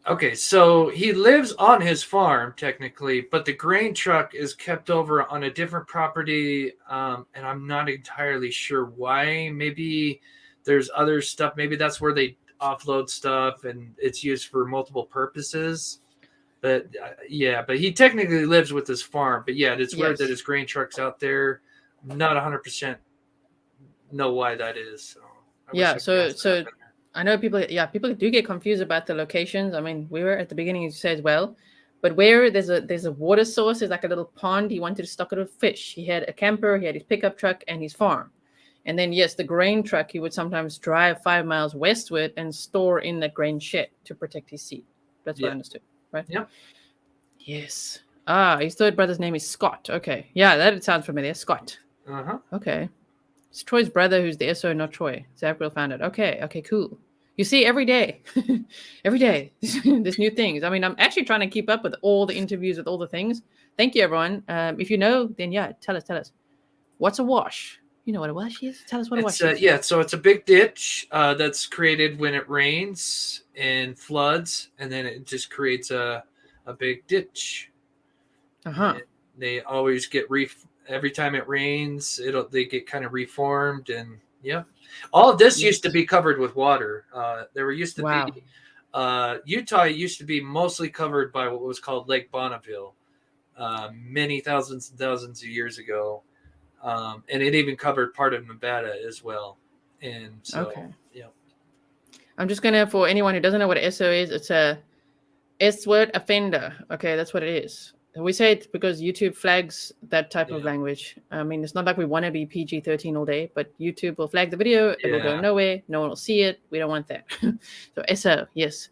Okay, so he lives on his farm technically, but the grain truck is kept over on a different property, and I'm not entirely sure why. Maybe there's other stuff. Maybe that's where they offload stuff, and it's used for multiple purposes. But but he technically lives with his farm. But yeah, it's weird that his grain truck's out there. Not 100% know why that is. So I know people do get confused about the locations. I mean, we were at the beginning, as you said, well, but where there's a water source, there's like a little pond. He wanted to stock it with fish. He had a camper, he had his pickup truck and his farm. And then, the grain truck, he would sometimes drive 5 miles westward and store in that grain shed to protect his seed. That's what I understood, right? Yeah. Yes. His third brother's name is Scott. Okay. Yeah, that sounds familiar. Scott. Uh-huh. Okay. It's Troy's brother who's the SO, not Troy. Zabriel found it. Okay, cool. You see, every day, there's new things. I mean, I'm actually trying to keep up with all the interviews, with all the things. Thank you, everyone. If you know, then tell us. What's a wash? You know what a wash is? Tell us what a wash is. Yeah, so it's a big ditch that's created when it rains and floods, and then it just creates a big ditch. Uh-huh. They always get every time it rains, they get kind of reformed, and yeah, all of this used to be covered with water. There used to Wow. be Utah used to be mostly covered by what was called Lake Bonneville, many thousands and thousands of years ago, and it even covered part of Nevada as well. And so, Okay. yeah. I'm just gonna, for anyone who doesn't know what SO is, it's a S-word offender. Okay, that's what it is. We say it because YouTube flags that type of language. I mean, it's not like we want to be PG-13 all day, but YouTube will flag the video. It will go nowhere. No one will see it. We don't want that. So SO, yes.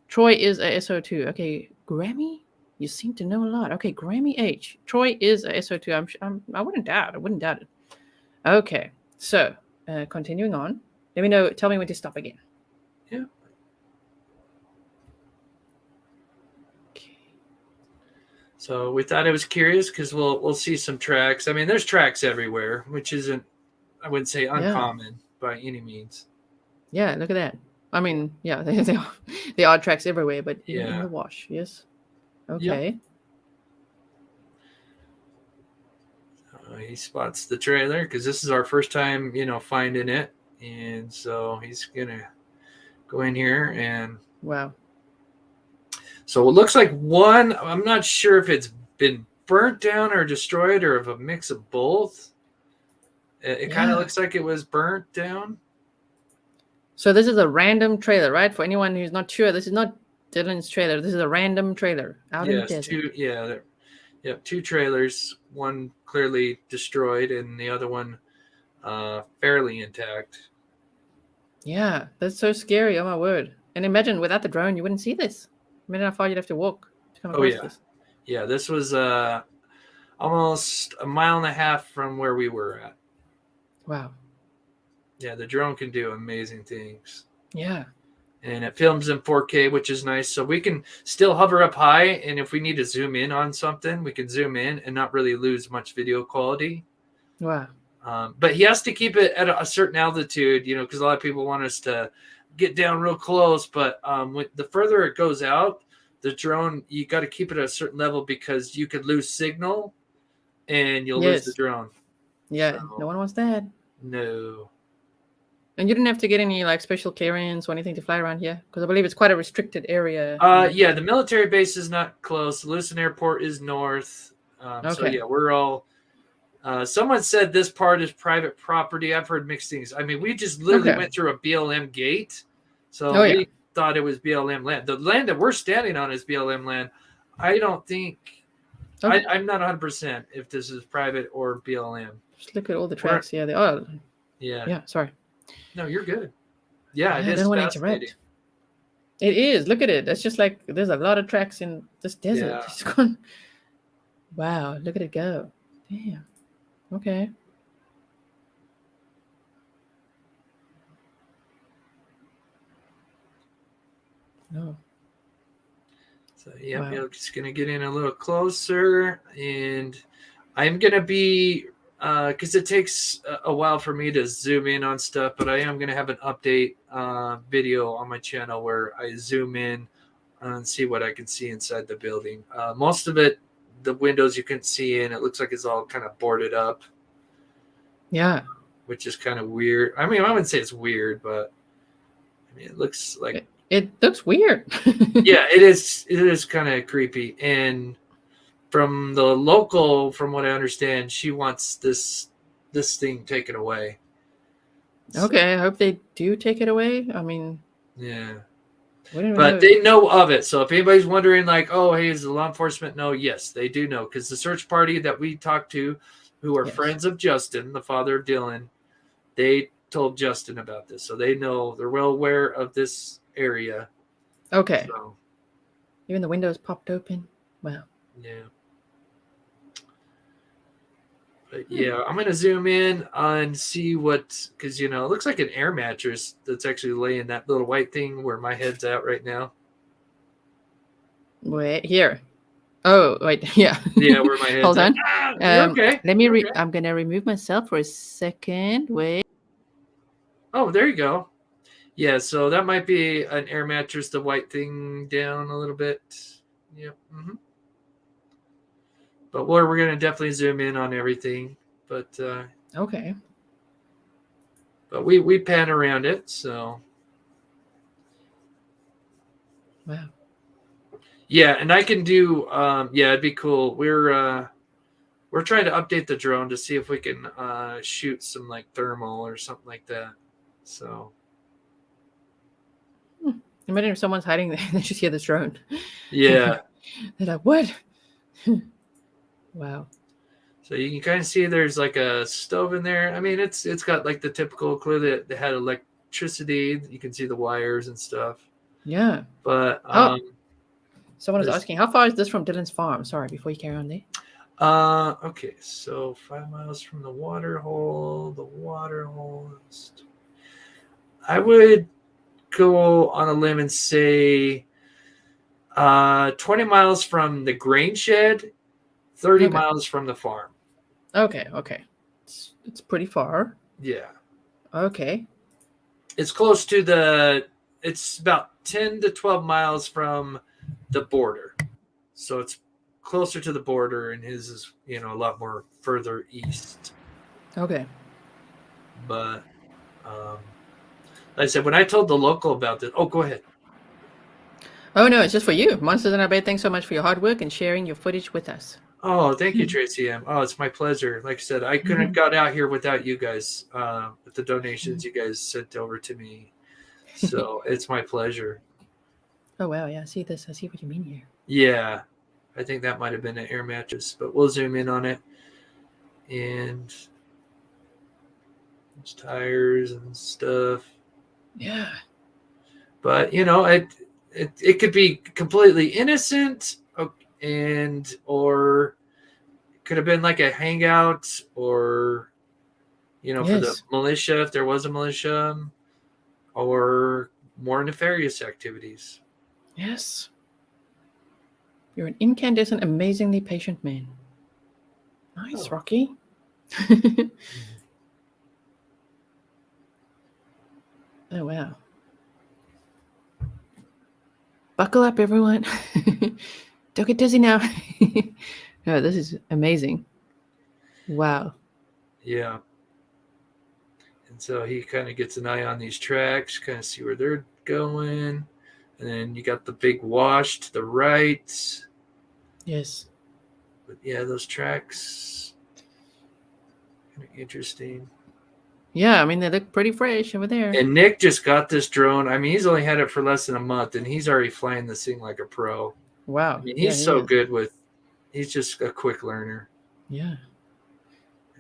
Troy is a SO too. Okay, Grammy? You seem to know a lot. Okay, Grammy H. Troy is a SO too. I wouldn't doubt. I wouldn't doubt it. Okay, so continuing on. Let me know. Tell me when to stop again. Yeah. So we thought it was curious because we'll see some tracks. I mean, there's tracks everywhere, which isn't, I wouldn't say uncommon by any means. Yeah, look at that. I mean, yeah, there are tracks everywhere, but in the wash, yes. Okay. Yep. He spots the trailer because this is our first time, finding it, and so he's gonna go in here and wow. So it looks like one. I'm not sure if it's been burnt down or destroyed or if a mix of both. It kind of looks like it was burnt down. So this is a random trailer, right? For anyone who's not sure, this is not Dylan's trailer. This is a random trailer out in the desert. Two trailers. One clearly destroyed, and the other one fairly intact. Yeah, that's so scary. Oh my word! And imagine without the drone, you wouldn't see this. Imagine how far you'd have to walk to come across this. Yeah, this was almost a mile and a half from where we were at. Wow. Yeah, the drone can do amazing things. Yeah. And it films in 4K, which is nice. So we can still hover up high, and if we need to zoom in on something, we can zoom in and not really lose much video quality. Wow. But he has to keep it at a certain altitude, because a lot of people want us to get down real close. But the further it goes out, the drone, you got to keep it at a certain level because you could lose signal and you'll lose the drone. Yeah, so, no one wants that. No. And you didn't have to get any special clearance or anything to fly around here? Because I believe it's quite a restricted area. Yeah, the military base is not close. The Lucin Airport is north. So yeah, we're all... someone said this part is private property. I've heard mixed things. I mean, we just literally went through a BLM gate. So we thought it was BLM land. The land that we're standing on is BLM land. I don't think... I'm not 100% if this is private or BLM. Just look at all the tracks. They are. Yeah. Yeah, sorry. No, you're good. Yeah, it is. I don't want to interrupt. It is. Look at it. That's just there's a lot of tracks in this desert. Yeah. Wow, look at it go. Damn. Okay. No. So I'm just gonna get in a little closer, and I'm gonna be because it takes a while for me to zoom in on stuff, but I am gonna have an update video on my channel where I zoom in and see what I can see inside the building. Most of it, the windows you couldn't see in. It looks like it's all kind of boarded up. Yeah. Which is kind of weird. I mean, I wouldn't say it's weird, but I mean, it looks like it looks weird. Yeah, it is. It is kind of creepy. And from the local, from what I understand, she wants this thing taken away. Okay, I hope they do take it away. I mean, yeah. But they know of it. So if anybody's wondering, oh, hey, is the law enforcement? No, yes, they do know, because the search party that we talked to, who are friends of Justin, the father of Dylan, they told Justin about this. So they know, they're well aware of this area. Okay. So, even the windows popped open. Wow. Yeah. But yeah, I'm going to zoom in and see what, because, it looks like an air mattress that's actually laying that little white thing where my head's at right now. Wait, here. Oh, wait, yeah. Yeah, where my head's Hold on. Okay. Let me, I'm going to remove myself for a second. Wait. Oh, there you go. Yeah, so that might be an air mattress, the white thing down a little bit. Yep. Mm-hmm. But we're going to definitely zoom in on everything. But Okay. But we pan around it, so Wow. yeah, and I can do yeah, it'd be cool. We're trying to update the drone to see if we can shoot some like thermal or something like that. So Imagine if someone's hiding there, they just hear this drone. yeah. They're like, what? Wow. So you can kind of see there's like a stove in there. I mean, it's got like the typical clearly that had electricity. You can see the wires and stuff. Yeah. But Oh, someone is there's- asking, how far is this from Dylan's farm? Sorry, before you carry on there. okay, so 5 miles from the Waterhole. I would go on a limb and say 20 miles from the grain shed, 30 Okay. miles from the farm. Okay. It's pretty far. Yeah. Okay. It's close to it's about 10 to 12 miles from the border. So it's closer to the border, and his is, a lot more further east. Okay. But like I said, when I told the local about this, oh, go ahead. Oh, no, it's just for you. Monsters in Our Bed, thanks so much for your hard work and sharing your footage with us. Oh, thank you, Tracy M. Oh, it's my pleasure. Like I said, I couldn't have got out here without you guys, with the donations you guys sent over to me. So it's my pleasure. Oh, wow. Yeah, I see this. I see what you mean here. Yeah, I think that might have been an air mattress, but we'll zoom in on it. And there's tires and stuff. Yeah. But, it could be completely innocent, or it could have been like a hangout, or for the militia, if there was a militia, or more nefarious activities. Yes. You're an incandescent, amazingly patient man. Nice, Rocky. Oh, wow. Buckle up, everyone. Don't get dizzy now. Oh, this is amazing. Wow. Yeah. And so he kind of gets an eye on these tracks, kind of see where they're going. And then you got the big wash to the right. Yes. But yeah, those tracks, kind of interesting. Yeah, I mean, they look pretty fresh over there. And Nick just got this drone. I mean, he's only had it for less than a month, and he's already flying this thing like a pro. Wow. I mean, he's good he's just a quick learner. Yeah.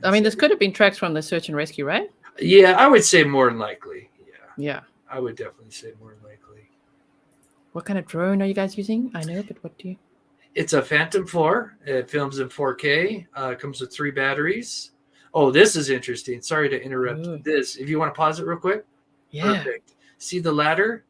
I mean, this could have been tracks from the search and rescue, right? Yeah, I would say more than likely. Yeah. I would definitely say more than likely. What kind of drone are you guys using? I know, but what do you? It's a Phantom 4. It films in 4K. Comes with 3 batteries. Oh, this is interesting. Sorry to interrupt this. If you want to pause it real quick. Yeah. Perfect. See the ladder?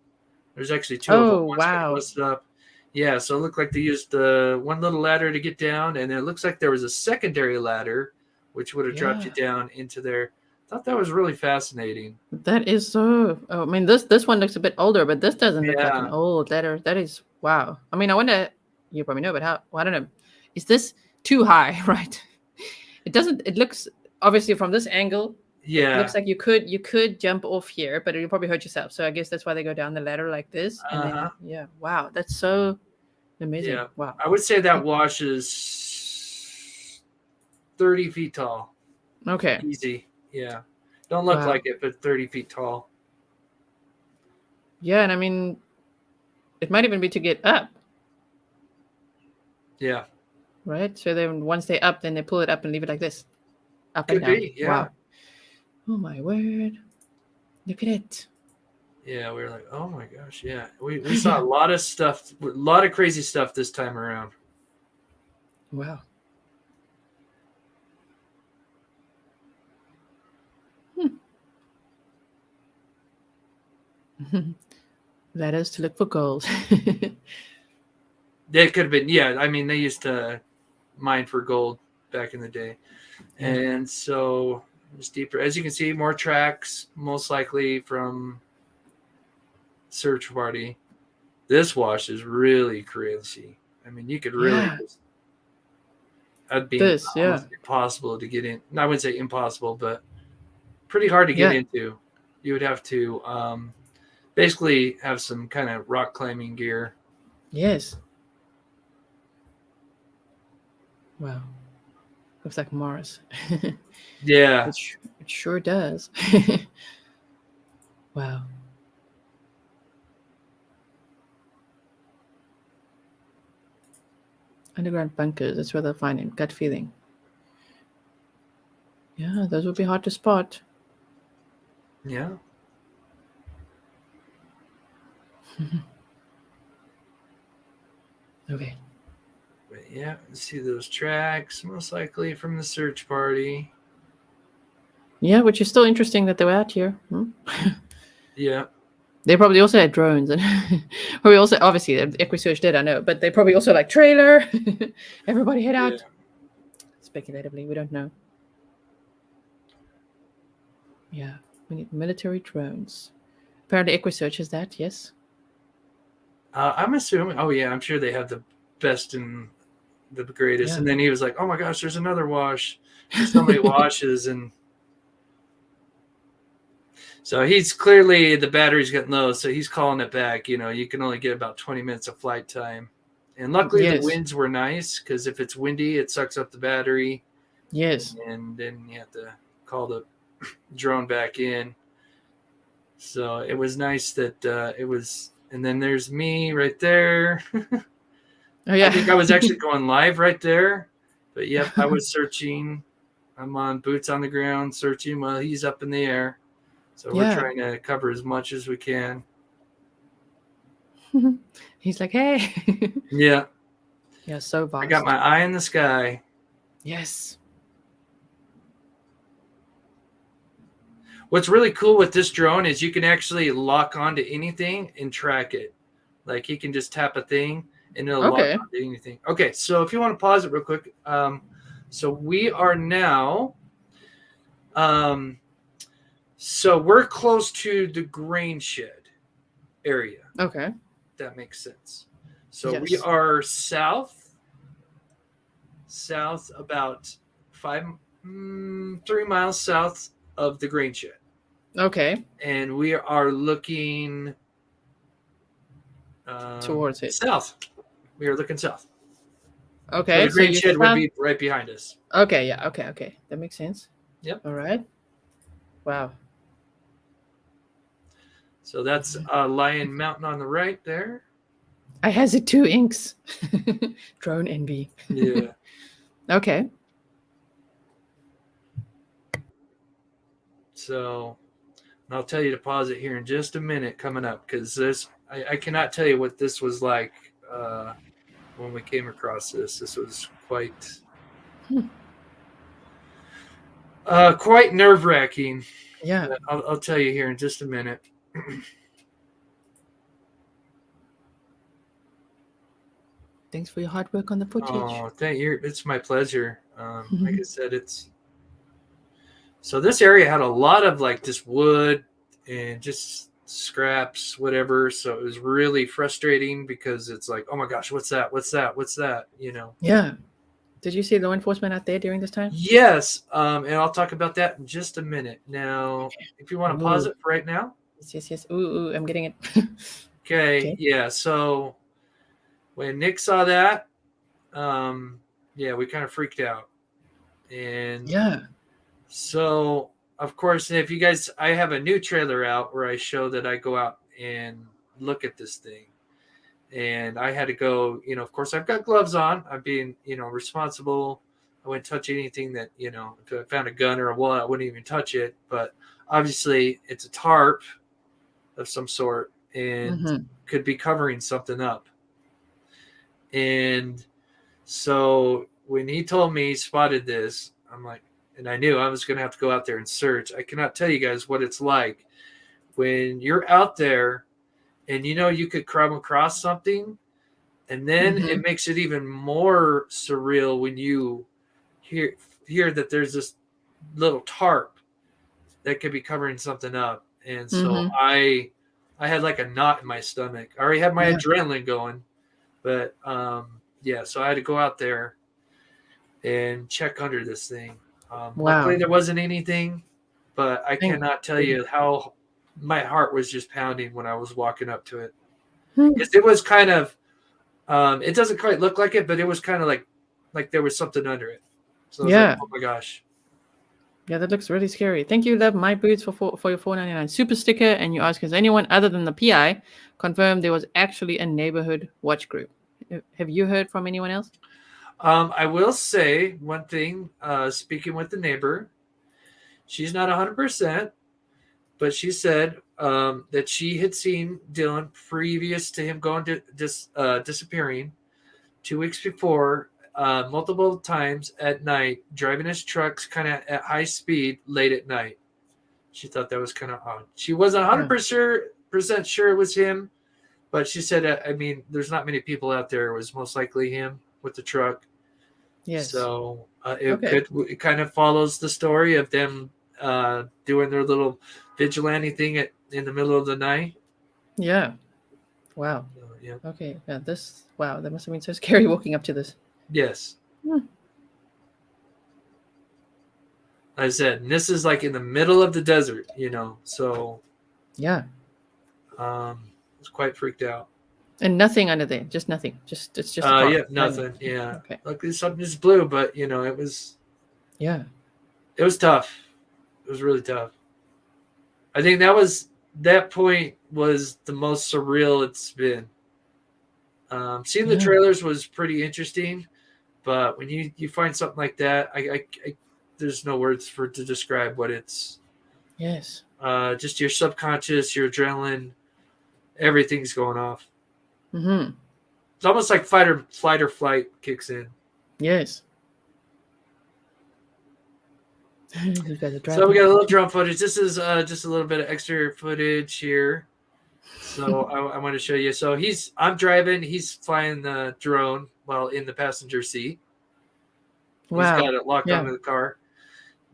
There's actually 2 of them. Oh, wow. Busted up. Yeah, so it looked like they used the one little ladder to get down, and then it looks like there was a secondary ladder, which would have dropped you down into there. Thought that was really fascinating. That is so. Oh, I mean, this one looks a bit older, but this doesn't look like an old ladder. That is wow. I mean, I wonder. You probably know, but how? Well, I don't know. Is this too high? Right. It doesn't. It looks obviously from this angle. Yeah. It looks like you could jump off here, but you'll probably hurt yourself. So I guess that's why they go down the ladder like this. And then yeah, wow, that's so amazing. Yeah. Wow. I would say that wash is 30 feet tall. Okay. Easy. Yeah. Don't look like it, but 30 feet tall. Yeah, and I mean, it might even be to get up. Yeah. Right? So then once they're up, then they pull it up and leave it like this. Up Could and down. be, yeah. Wow. Oh my word. Look at it. Yeah, we were like, oh my gosh, yeah. We saw a lot of stuff, a lot of crazy stuff this time around. Wow. That is to look for gold. It could have been, yeah. I mean, they used to mine for gold back in the day. Yeah. And so it's deeper. As you can see, more tracks, most likely from search party. This wash is really crazy. I mean, you could really that'd be This, yeah. almost impossible to get in. I wouldn't say impossible, but pretty hard to get into. You would have to basically have some kind of rock climbing gear. Yes. Wow. Looks like Mars. Yeah. It sure does. Wow. Underground bunkers. That's where they'll find him. Gut feeling. Yeah, those would be hard to spot. Yeah. Okay. But yeah, see those tracks, most likely from the search party. Yeah, which is still interesting that they were out here. Yeah. They probably also had drones, and or we also obviously EquiSearch did, I know, but they probably also like trailer. Everybody head out. Yeah. Speculatively, we don't know. Yeah, we need military drones. Apparently, EquiSearch has that. Yes. I'm assuming. Oh yeah, I'm sure they have the best and the greatest. Yeah. And then he was like, "Oh my gosh, there's another wash. There's so many washes." And so he's clearly the battery's getting low, so he's calling it back. You know, you can only get about 20 minutes of flight time. And luckily the winds were nice, because if it's windy, it sucks up the battery. Yes. And then you have to call the drone back in. So it was nice that it was. And then there's me right there. Oh yeah. I think I was actually going live right there. But yep, I was searching. I'm on boots on the ground searching while he's up in the air. So we're trying to cover as much as we can. He's like, hey. Yeah. Yeah, so vast. I got my eye in the sky. Yes. What's really cool with this drone is you can actually lock onto anything and track it. Like he can just tap a thing and it'll lock onto anything. Okay, so if you want to pause it real quick. So we are now so we're close to the grain shed area. Okay. That makes sense. So we are south about 3 miles south of the grain shed. Okay. And we are looking towards it. South. We are looking south. Okay. So the grain shed would be right behind us. Okay. Yeah. Okay. That makes sense. Yep. All right. Wow. So that's Lion Mountain on the right there. I has it 2 inks. Drone NB. Yeah. Okay. So I'll tell you to pause it here in just a minute coming up, because this I cannot tell you what this was like when we came across this. This was quite quite nerve-wracking. Yeah. I'll tell you here in just a minute. Thanks for your hard work on the footage. Oh, thank you. It's my pleasure. Like I said, so this area had a lot of like just wood and just scraps, whatever. So it was really frustrating, because it's like, oh my gosh, what's that? What's that? What's that? You know? Yeah. Did you see law enforcement out there during this time? Yes. And I'll talk about that in just a minute. Now, if you want to pause it for right now. Yes. Ooh, I'm getting it. Okay. Yeah. So when Nick saw that, we kind of freaked out. And so, of course, if you guys, I have a new trailer out where I show that I go out and look at this thing. And I had to go, of course, I've got gloves on. I'm being, responsible. I wouldn't touch anything that, if I found a gun or a wallet, I wouldn't even touch it. But obviously, it's a tarp of some sort and could be covering something up. And so when he told me he spotted this, I'm like, and I knew I was going to have to go out there and search. I cannot tell you guys what it's like when you're out there and you could come across something, and then it makes it even more surreal when you hear that there's this little tarp that could be covering something up. And so I had like a knot in my stomach. I already had my adrenaline going, but so I had to go out there. and check under this thing. Luckily, Wow. there wasn't anything, but I Thank cannot tell goodness. you how my heart was just pounding when I was walking up to it. Hmm. Because it was kind of, it doesn't quite look like it, but it was kind of like there was something under it. So I was like, Yeah. oh my gosh. Yeah, that looks really scary. Thank you, Love My Boots, for your 4.99 super sticker. And you ask, has anyone other than the PI confirmed there was actually a neighborhood watch group? Have you heard from anyone else? I will say one thing. Speaking with the neighbor, she's not 100%, but she said that she had seen Dylan previous to him going to disappearing 2 weeks before, multiple times at night, driving his trucks kind of at high speed late at night. She thought that was kind of odd. She wasn't Yeah. 100% sure it was him, but she said, I mean, there's not many people out there. It was most likely him with the truck. Yes. So Okay. it kind of follows the story of them doing their little vigilante thing in the middle of the night. Yeah. Wow. So, yeah. Okay. Yeah. Wow. That must have been so scary walking up to this. Yes. Hmm. I said, and this is like in the middle of the desert, so Yeah. I was quite freaked out. And nothing under there. Just nothing. It's just a car. Yeah, nothing. Yeah. Okay. Luckily something just blew, but it was Yeah. tough. It was really tough. I think that point was the most surreal it's been. Seeing the Yeah. trailers was pretty interesting, but when you find something like that, I there's no words to describe what it's. Yes. Just your subconscious, your adrenaline, everything's going off. Mm-hmm. It's almost like flight or flight kicks in. Yes. You guys are So we driving. got a little drone footage. This is just a little bit of extra footage here. So I want to show you. So I'm driving. He's flying the drone while in the passenger seat. He's Wow. got it locked Yeah. onto the car.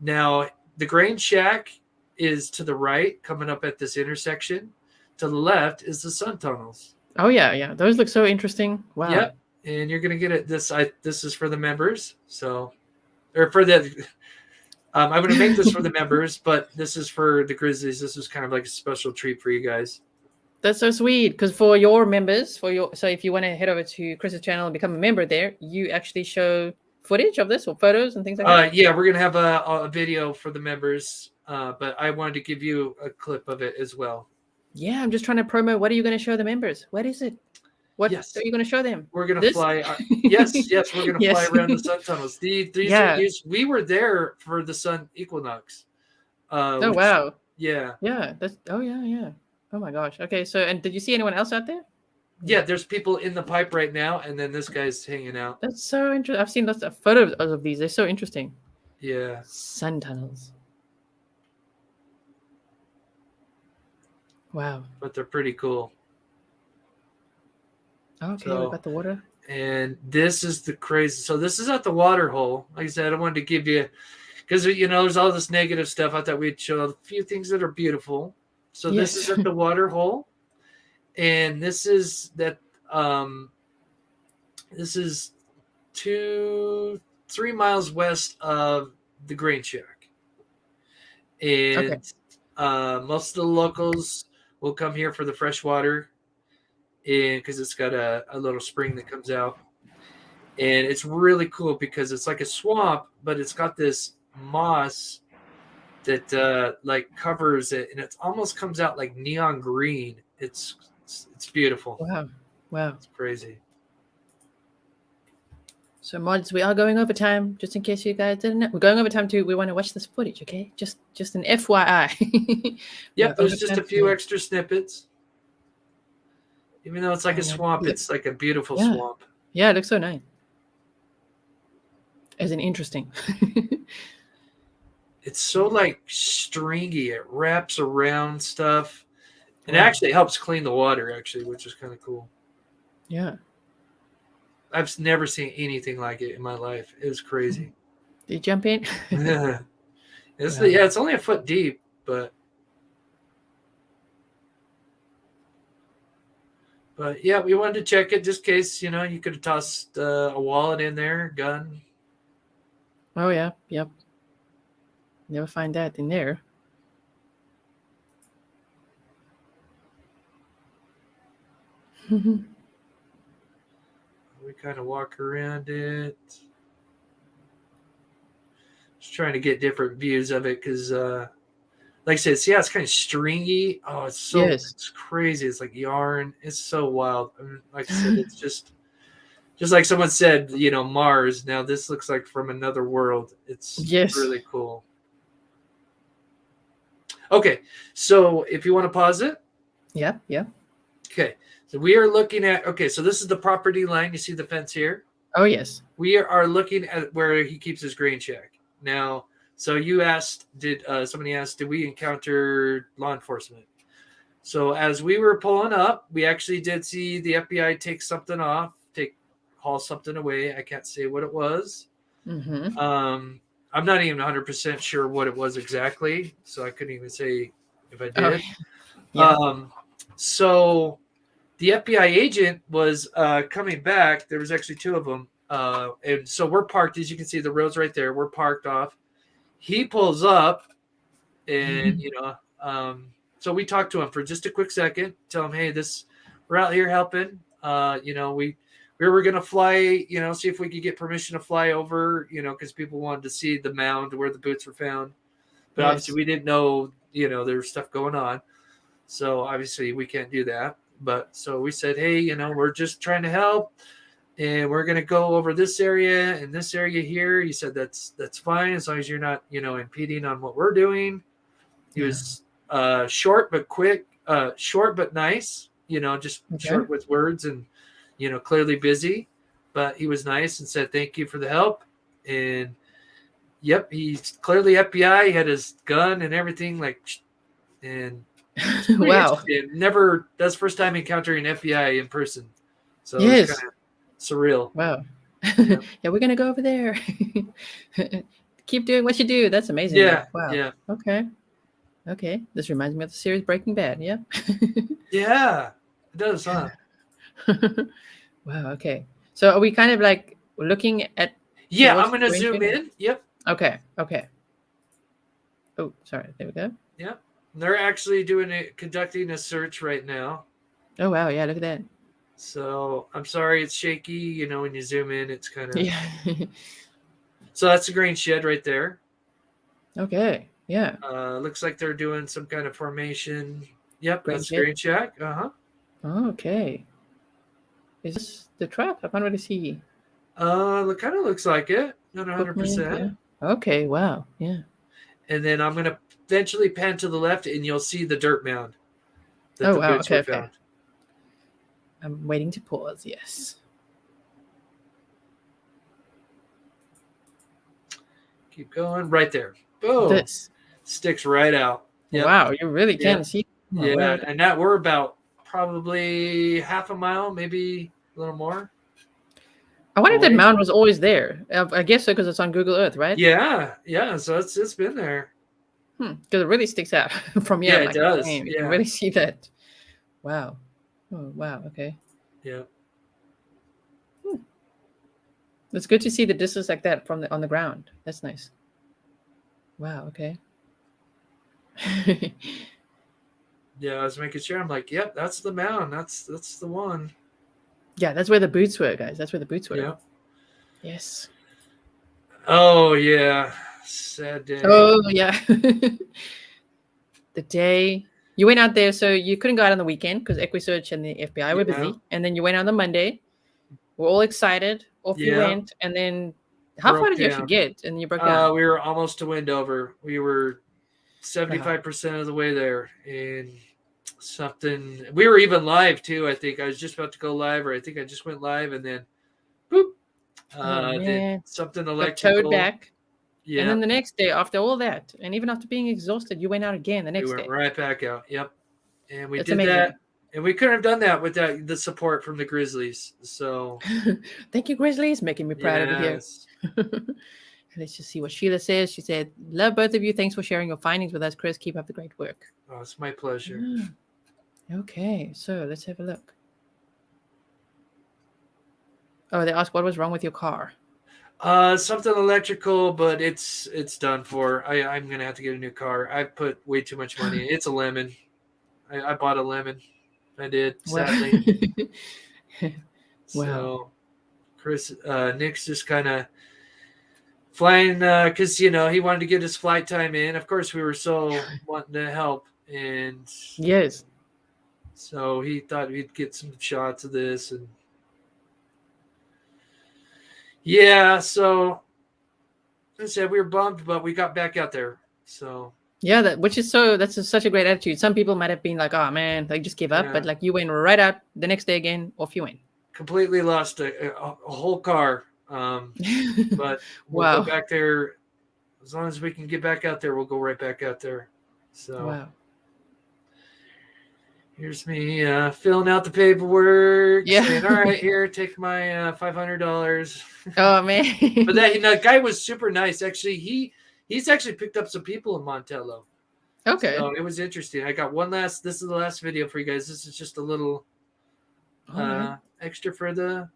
Now, the grain shack is to the right, coming up at this intersection. To the left is the sun tunnels. Oh yeah. Yeah. Those look so interesting. Wow. Yep. And you're gonna get it. This is for the members. So, or for the. I'm going to make this for the members, but this is for the Grizzlies. This is kind of like a special treat for you guys. That's so sweet. Because for your members, so if you want to head over to Chris's channel and become a member there, you actually show footage of this or photos and things like that. Yeah, we're going to have a video for the members, but I wanted to give you a clip of it as well. Yeah, I'm just trying to promo. What are you going to show the members? What is it? What Yes. are you going to show them? We're going to fly. Yes, we're going to fly around the sun tunnels. These are used. We were there for the sun equinox. Oh wow. Yeah. Yeah. Yeah. Oh my gosh. Okay. So, and did you see anyone else out there? Yeah, there's people in the pipe right now, and then this guy's hanging out. That's so interesting. I've seen lots of photos of these. They're so interesting. Yeah. Sun tunnels. Wow. But they're pretty cool. Okay, we've got the water. And this is the crazy. So this is at the Waterhole. Like I said, I wanted to give you, because there's all this negative stuff. I thought we'd show a few things that are beautiful. So Yes. this is at the Waterhole, and this is that. This is 3 miles west of the grain shack, and most of the locals will come here for the fresh water. And because it's got a little spring that comes out, and it's really cool because it's like a swamp, but it's got this moss that like covers it, and it almost comes out like neon green. It's beautiful. Wow, it's crazy. So mods, we are going over time, just in case you guys didn't know. We're going over time too. We want to watch this footage, okay? Just an FYI. Yep, there's just a few extra snippets. Even though it's like a swamp, it's like a beautiful swamp. Yeah, it looks so nice. As in interesting. It's so like stringy. It wraps around stuff. And it actually helps clean the water, actually, which is kind of cool. Yeah. I've never seen anything like it in my life. It was crazy. Did you jump in? It's only a foot deep, but yeah, we wanted to check it just in case, you could have tossed a wallet in there, gun. Oh yeah. Yep. Never find that in there. We kind of walk around it. Just trying to get different views of it because, like I said, see how it's kind of stringy. Oh, Yes. it's crazy. It's like yarn. It's so wild. I mean, like I said, it's just like someone said, Mars. Now this looks like from another world. It's Yes. really cool. Okay, so if you want to pause it, Yeah. Yeah. okay. So we are looking at. Okay, so this is the property line. You see the fence here. Oh yes. We are looking at where he keeps his grain shack now. So you asked, did somebody asked, did we encounter law enforcement? So as we were pulling up, we actually did see the FBI take something off, haul something away. I can't say what it was. Mm-hmm. I'm not even 100% sure what it was exactly, so I couldn't even say if I Oh did. yeah. So the FBI agent was coming back. There was actually two of them. And so we're parked, as you can see, the road's right there. We're parked off. He pulls up, and so we talked to him for just a quick second. Tell him, hey, we're out here helping. We were gonna fly, see if we could get permission to fly over, because people wanted to see the mound where the boots were found. But obviously, Yes. we didn't know, there was stuff going on. So obviously, we can't do that. But so we said, hey, we're just trying to help, and we're gonna go over this area and this area here. He said that's fine as long as you're not, impeding on what we're doing. He Yeah. was short but quick, short but nice. Just Okay. short with words and clearly busy. But he was nice and said thank you for the help. And yep, he's clearly FBI. He had his gun and everything, and pretty Wow. interesting. That's the first time encountering FBI in person. So it was kind Yes. of surreal. Wow. Yeah. Yeah, we're gonna go over there. Keep doing what you do. That's amazing, though. Yeah. Wow. Yeah. Okay. Okay. This reminds me of the series Breaking Bad. Yeah. Yeah. It does, huh? Wow. Okay. So are we kind of like looking at Yeah, I'm towards the gonna green zoom thing? in. Yep. Okay. Okay. Oh, sorry. There we go. Yep. They're actually conducting a search right now. Oh wow. Yeah. Look at that. So I'm sorry it's shaky. When you zoom in, it's kind of. Yeah. So that's the grain shed right there. Okay. Yeah. Looks like they're doing some kind of formation. Yep, Grain that's the shed. grain shack. Okay. Is this the truck? I can't really see. It kind of looks like it. Not Equipment. 100%. Yeah. Okay. Wow. Yeah. And then I'm gonna eventually pan to the left, and you'll see the dirt mound that Oh the wow. boots Okay. were Okay. found. I'm waiting to pause. Yes. Keep going. Right there. Boom. This. Sticks right out. Yep. Wow. You really Yeah. can see. Oh, Yeah. wow. And that we're about probably half a mile, maybe a little more. I wonder if that Away. mound was always there. I guess so because it's on Google Earth, right? Yeah. Yeah. So it's been there. Because it really sticks out from here. Yeah, I'm it like, does. man, you can Yeah. really see that. Wow. Oh, wow. Okay. Yeah. It's good to see the distance like that from on the ground. That's nice. Wow. Okay. Yeah. I was making sure. I'm like, yep, that's the mound. That's the one. Yeah, that's where the boots were, guys. That's where the boots were. Yeah. Yes. Oh yeah. Sad day. Oh, yeah. The day you went out there, so you couldn't go out on the weekend because EquiSearch and the FBI were Yeah. busy. And then you went on the Monday. We're all excited. Off you Yeah. went. And then how far Broke did you actually down. get? And you broke down. We were almost to Wendover. We were 75% of the way there, and something. We were even live too. I think I was just about to go live, or I think I just went live, and then, boop. Oh, Then man. something Got towed electrical. back. Yeah. And then the next day, after all that, and even after being exhausted, you went out again the We next went day. right back out. Yep. And we That's did amazing. that, and we couldn't have done that without the support from the Grizzlies. So Thank you, Grizzlies. Making me proud over here. yes. Let's just see what Sheila says. She said, love both of you. Thanks for sharing your findings with us, Chris. Keep up the great work. Oh, it's my pleasure. Okay, so let's have a look. Oh, they asked what was wrong with your car. Something electrical, but it's done for. I'm gonna have to get a new car. I put way too much money. It's a lemon. I bought a lemon. I did, Wow. sadly. Wow. So Nick's just kind of flying because he wanted to get his flight time in. Of course, we were so wanting to help, and Yes. so he thought we'd get some shots of this, and yeah. So I said we were bummed, but we got back out there. So Yeah, that's such a great attitude. Some people might have been like, "Oh man, like just give up," yeah, but like you went right out the next day again, off you went. completely lost a whole car. But we'll go Wow. back there as long as we can get back out there. We'll go right back out there. So. Wow. Here's me filling out the paperwork, Yeah. saying, "All right, here, take my $500." Oh man. But that guy was super nice. Actually, he's actually picked up some people in Montello, Okay. so it was interesting. I got one last. This is the last video for you guys. This is just a little All right. extra for the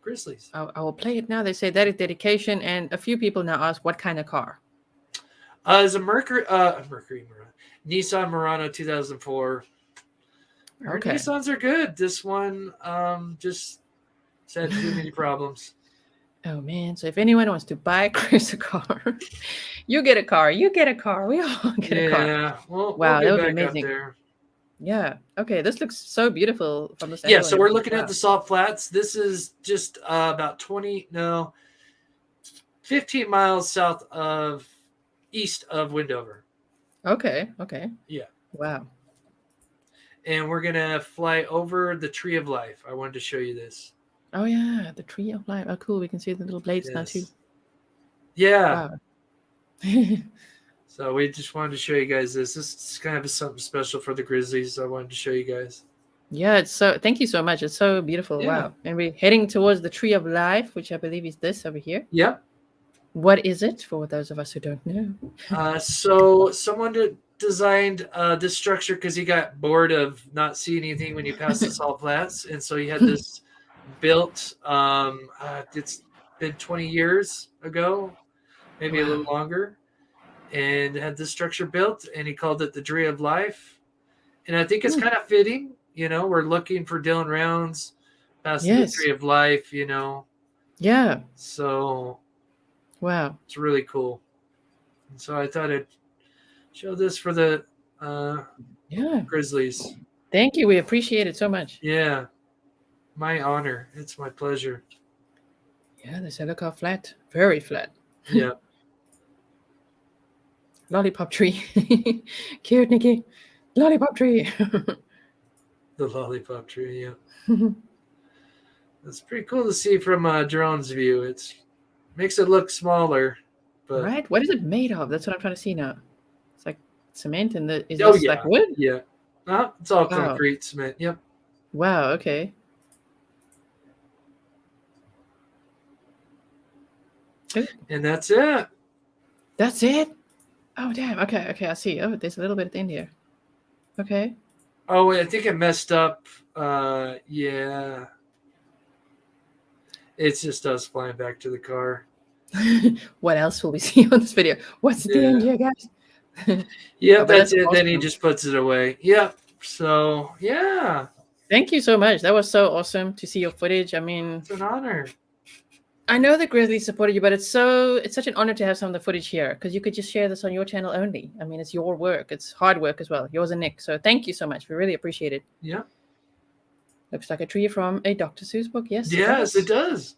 Grizzlies. I will play it now. They say that is dedication, and a few people now ask what kind of car. It's a Mercury Nissan Murano 2004. Our Okay. Nissans are good. This one just had too many problems. Oh man. So if anyone wants to buy Chris a car, you get a car. You get a car. We all get a car. Yeah, we'll Wow, that get would be back out amazing. there. Yeah. Okay. This looks so beautiful from this Yeah, angle. so and we're everything. looking at Wow. the salt flats. This is just about 15 miles east of Windover. Okay. Okay. Yeah. Wow. And we're going to fly over the Tree of Life. I wanted to show you this. Oh yeah, the tree of life. Oh cool. We can see the little blades now too. Yes. Yeah. Wow. So we just wanted to show you guys this. This is kind of something special for the Grizzlies. I wanted to show you guys. Yeah, it's so thank you so much. It's so beautiful. Yeah. Wow. And we're heading towards the tree of life, which I believe is this over here. Yep. What is it for those of us who don't know? So someone designed this structure because he got bored of not seeing anything when you pass the salt flats, and so he had this built. It's been 20 years ago, maybe a Wow. little longer, and had this structure built, and he called it the Tree of Life. And I think it's kind of fitting. We're looking for Dylan Rounds past the Yes. Tree of Life. Yeah. So Wow. it's really cool. And so I thought I'd show this for the Yeah. Grizzlies. Thank you. We appreciate it so much. Yeah, my honor. It's my pleasure. Yeah, they say look how flat. Very flat. Yeah. Lollipop tree. Cute, Nikki. Lollipop tree. The lollipop tree. Yeah. It's pretty cool to see from a drone's view. It makes it look smaller. But Right? What is it made of? That's what I'm trying to see now. It's like cement and is oh this yeah, like wood? yeah. It's all Wow. concrete cement. Yep. Wow, okay. And that's it. That's it? Oh damn. Okay, okay, I see. Oh, there's a little bit in here. Okay. Oh, wait, I think it messed up. Yeah. It's just us flying back to the car. What else will we see on this video? What's at the end here, guys? Yeah, Oh, but that's that's it. Then he awesome. just puts it away. Yep. So yeah, Thank you so much. That was so awesome to see your footage. I mean, it's an honor. I know that Grizzly supported you, but it's such an honor to have some of the footage here because you could just share this on your channel only. I mean, it's your work. It's hard work as well. Yours and Nick. So thank you so much. We really appreciate it. Yeah. Looks like a tree from a Dr. Seuss book. Yes. Yes, it does.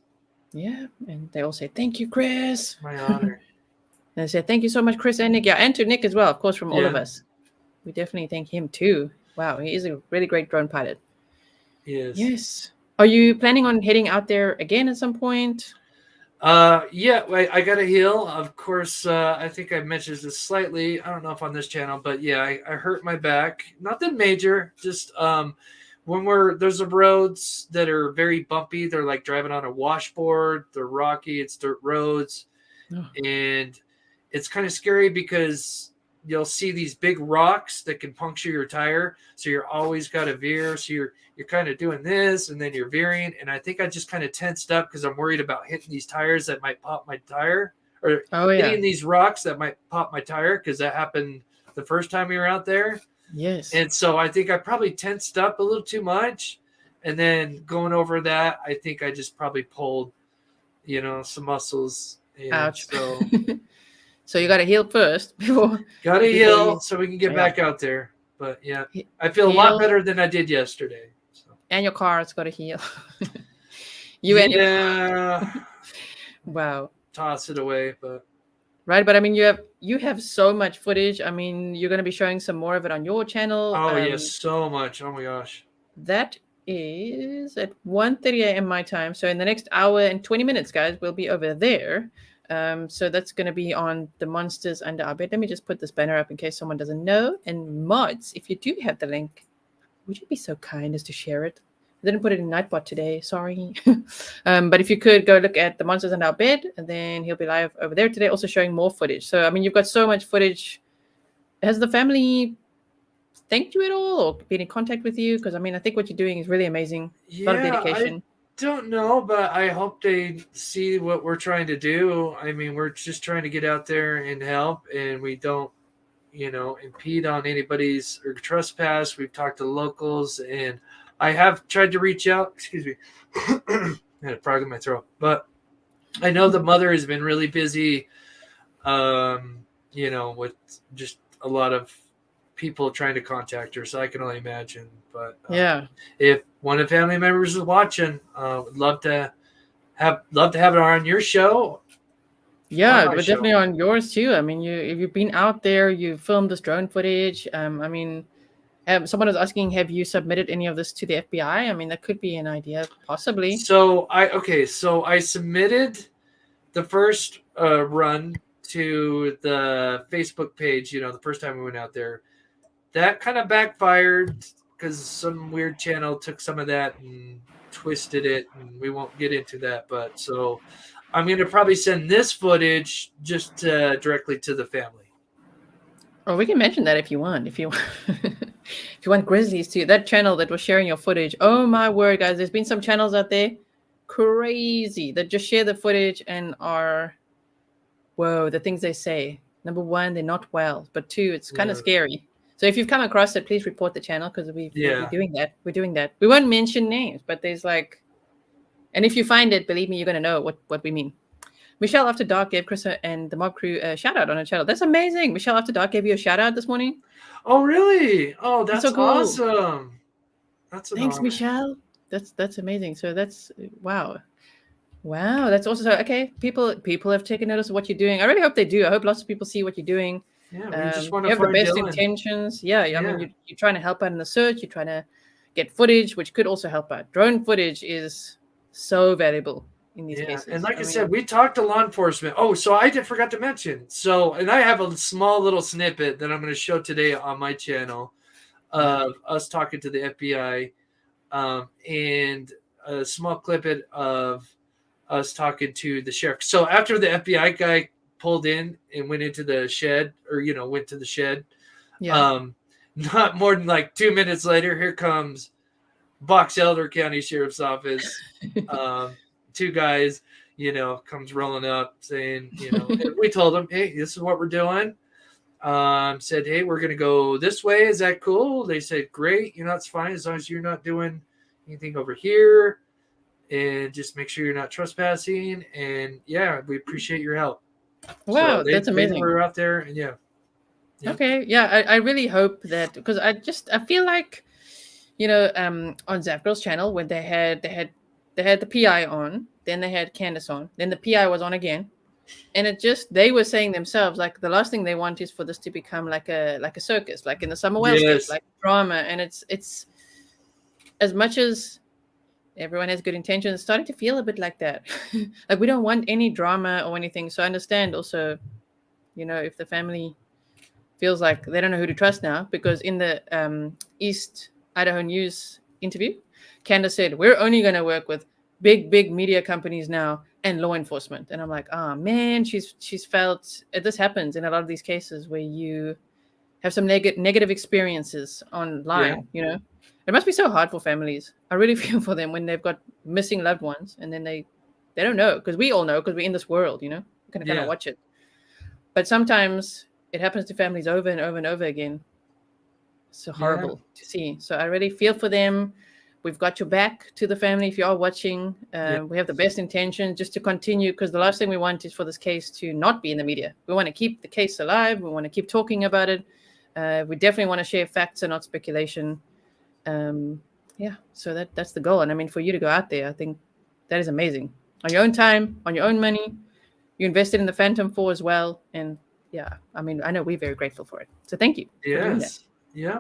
Yeah. And they all say, thank you, Chris. My honor. And I said, thank you so much, Chris and Nick. Yeah, and to Nick as well, of course, from all of Yeah. us. We definitely thank him too. Wow, he is a really great drone pilot. Yes. Yes. Are you planning on heading out there again at some point? Yeah, I got a heel. Of course, I think I mentioned this slightly. I don't know if on this channel, but yeah, I hurt my back. Nothing major. Just when there's roads that are very bumpy. They're like driving on a washboard. They're rocky. It's dirt roads, Oh. and it's kind of scary because you'll see these big rocks that can puncture your tire. So you're always got to veer. So you're kind of doing this and then you're veering. And I think I just kind of tensed up because I'm worried about hitting these tires that might pop my tire, or hitting these rocks that might pop my tire, because that happened the first time we were out there. Yes. And so I think I probably tensed up a little too much. And then going over that, I think I just probably pulled, some muscles. And ouch. So, so you got to heal first before. Got to heal so we can get back out there. But yeah, I feel a lot better than I did yesterday. So. And your car's got to heal. And your wow. Toss it away, but. Right, but I mean, you have so much footage. I mean, you're going to be showing some more of it on your channel. Oh yes, so much. Oh my gosh. That is at 1:30 a.m. my time. So in the next hour and 20 minutes, guys, we'll be over there. So that's going to be on the Monsters Under Our Bed. Let me just put this banner up in case someone doesn't know. And mods, if you do have the link, would you be so kind as to share it? I didn't put it in Nightbot today, sorry. But if you could go look at the Monsters Under Our Bed, and then he'll be live over there today, also showing more footage. So, I mean, you've got so much footage. Has the family thanked you at all or been in contact with you? Because, I mean, I think what you're doing is really amazing. A lot of dedication. I don't know, but I hope they see what we're trying to do. I mean, we're just trying to get out there and help, and we don't, impede on anybody's or trespass. We've talked to locals, and I have tried to reach out. Excuse me. I had a frog in my throat. But I know the mother has been really busy, with just a lot of people trying to contact her. So I can only imagine. But if one of the family members is watching, would love to have it on your show. Yeah, but definitely on yours too. I mean, you've been out there, you filmed this drone footage. I mean, someone was asking, have you submitted any of this to the FBI? I mean, that could be an idea, possibly. So I submitted the first run to the Facebook page, the first time we went out there. That kind of backfired because some weird channel took some of that and twisted it, and we won't get into that. But so I'm going to probably send this footage just directly to the family. Or we can mention that if you want. If you want Grizzlies too. That channel that was sharing your footage. Oh my word, guys. There's been some channels out there crazy that just share the footage and are, whoa, the things they say. Number one, they're not well. But two, it's kind of scary. So if you've come across it, please report the channel because we're doing that. We're doing that. We won't mention names, but there's and if you find it, believe me, you're going to know what we mean. Michelle After Dark gave Chris and the Mob Crew a shout out on her channel. That's amazing. Michelle After Dark gave you a shout out this morning. Oh, really? Oh, that's so cool. Awesome. Thanks, Michelle. That's amazing. So that's wow. That's also okay. People have taken notice of what you're doing. I really hope they do. I hope lots of people see what you're doing. Yeah, we just want to you have the best intentions. Yeah, I mean, you're trying to help out in the search. You're trying to get footage, which could also help out. Drone footage is so valuable in these cases. And like I said, we talked to law enforcement. Oh, so I forgot to mention. So, and I have a small little snippet that I'm going to show today on my channel of us talking to the FBI, and a small clip of us talking to the sheriff. So after the FBI guy pulled in and went into the shed, or went to the shed, not more than like 2 minutes later, here comes Box Elder County Sheriff's Office. Two guys, comes rolling up saying, and we told them, hey, this is what we're doing. Said, hey, we're going to go this way. Is that cool? They said, great. It's fine as long as you're not doing anything over here, and just make sure you're not trespassing. And we appreciate your help. Wow, that's amazing. We're out there, and Okay, I really hope that, because I feel like, on Zap Girl's channel, when they had the PI on, then they had Candace on, then the PI was on again, and they were saying themselves, like, the last thing they want is for this to become like a circus, like in the Summer Wells case, like drama. And it's as much as everyone has good intentions, it's starting to feel a bit like that. Like, we don't want any drama or anything. So I understand also, if the family feels like they don't know who to trust now, because in the East Idaho News interview, Candace said, we're only going to work with big media companies now and law enforcement. And I'm like, oh man, she's felt this happens in a lot of these cases where you have some negative experiences online. It must be so hard for families. I really feel for them when they've got missing loved ones, and then they don't know, because we all know, because we're in this world. We can kind of watch it, but sometimes it happens to families over and over and over again. It's so horrible to see. So I really feel for them. We've got your back, to the family, if you are watching. We have the best intentions just to continue, because the last thing we want is for this case to not be in the media. We want to keep the case alive. We want to keep talking about it. We definitely want to share facts and not speculation. So that's the goal. And I mean, for you to go out there, I think that is amazing. On your own time, on your own money. You invested in the Phantom 4 as well. And I mean, I know we're very grateful for it. So thank you for doing that. Yeah.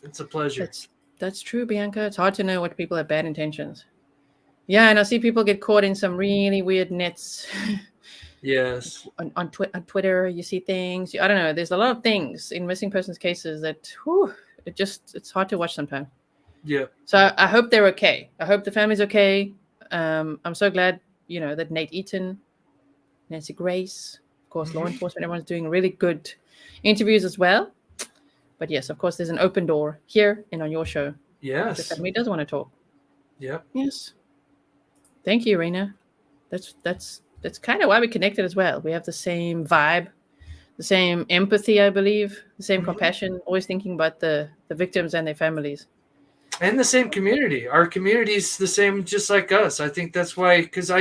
It's a pleasure. That's true, Bianca. It's hard to know what people have bad intentions. Yeah, and I see people get caught in some really weird nets. Yes. On Twitter, you see things. I don't know. There's a lot of things in missing persons cases that, it's hard to watch sometimes. Yeah. So I hope they're okay. I hope the family's okay. I'm so glad, that Nate Eaton, Nancy Grace, of course, law enforcement, everyone's doing really good interviews as well. But yes, of course, there's an open door here and on your show. Yes. The family does want to talk. Yeah. Yes. Thank you, Irina. That's kind of why we connected as well. We have the same vibe, the same empathy, I believe, the same compassion, always thinking about the victims and their families. And the same community. Our community's the same, just like us. I think that's why, because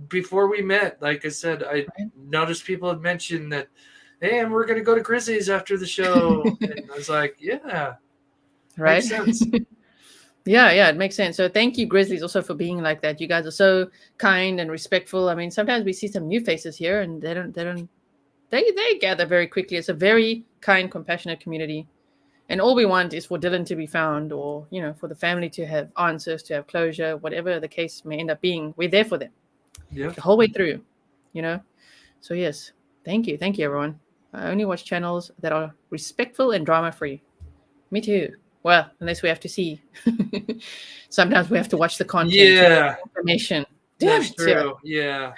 before we met, like I said, I noticed people had mentioned that, hey, we're going to go to Grizzly's after the show. And I was like, yeah. Right. Makes sense. Yeah, it makes sense. So thank you, Grizzlies, also for being like that. You guys are so kind and respectful. I mean, sometimes we see some new faces here, and they gather very quickly. It's a very kind, compassionate community. And all we want is for Dylan to be found, or, for the family to have answers, to have closure, whatever the case may end up being. We're there for them the whole way through, So yes, thank you, everyone. I only watch channels that are respectful and drama-free. Me too. Well, unless we have to see. Sometimes we have to watch the content. Yeah. Information. That's true. Yeah.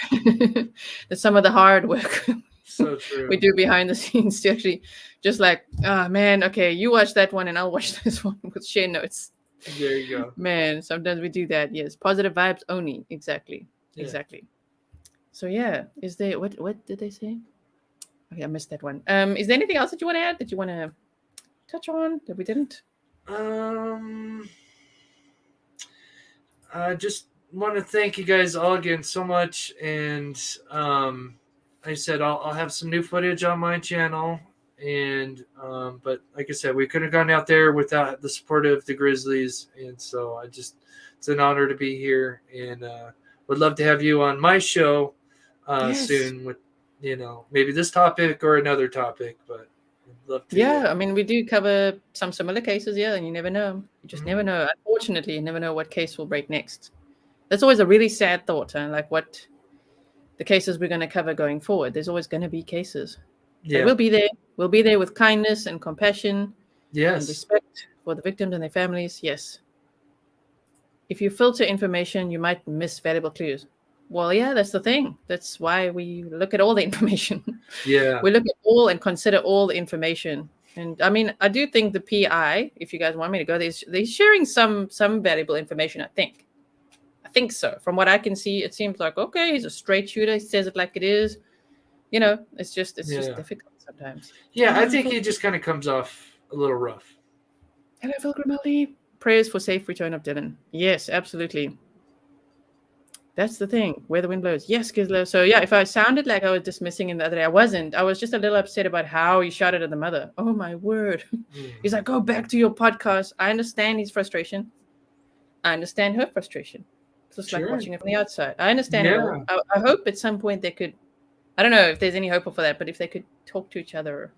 That's some of the hard work. So true. We do behind the scenes to actually just like, man, okay, you watch that one and I'll watch this one with share notes. There you go. Man, sometimes we do that. Yes. Positive vibes only. Exactly. Yeah. Exactly. So yeah, is there, what did they say? Okay, I missed that one. Is there anything else that you want to add, that you want to touch on that we didn't? I just want to thank you guys all again so much. And I said I'll have some new footage on my channel. And but like I said, we couldn't have gone out there without the support of the Grizzlies. And so it's an honor to be here, and would love to have you on my show soon with, maybe this topic or another topic, but I'd love to. Yeah, I mean, we do cover some similar cases, and you never know. You just never know. Unfortunately, you never know what case will break next. That's always a really sad thought, like what the cases we're going to cover going forward. There's always going to be cases. Yeah. But we'll be there. We'll be there with kindness and compassion. Yes. And respect for the victims and their families. Yes. If you filter information, you might miss valuable clues. Well, yeah, that's the thing. That's why we look at all the information. Yeah. We look at all and consider all the information. And I mean, I do think the PI, if you guys want me to go, they're sharing some valuable information, I think. I think so. From what I can see, it seems like, okay, he's a straight shooter. He says it like it is. It's just difficult sometimes. Yeah, I think he just kind of comes off a little rough. Hello, Phil Grimaldi. Prayers for safe return of Dylan. Yes, absolutely. That's the thing. Where the wind blows. Yes, Gisela. So yeah, if I sounded like I was dismissing him the other day, I wasn't. I was just a little upset about how he shouted at the mother. Oh my word. He's like, go back to your podcast. I understand his frustration. I understand her frustration. It's just like watching it from the outside. I understand it all. I hope at some point they could, I don't know if there's any hope for that, but if they could talk to each other,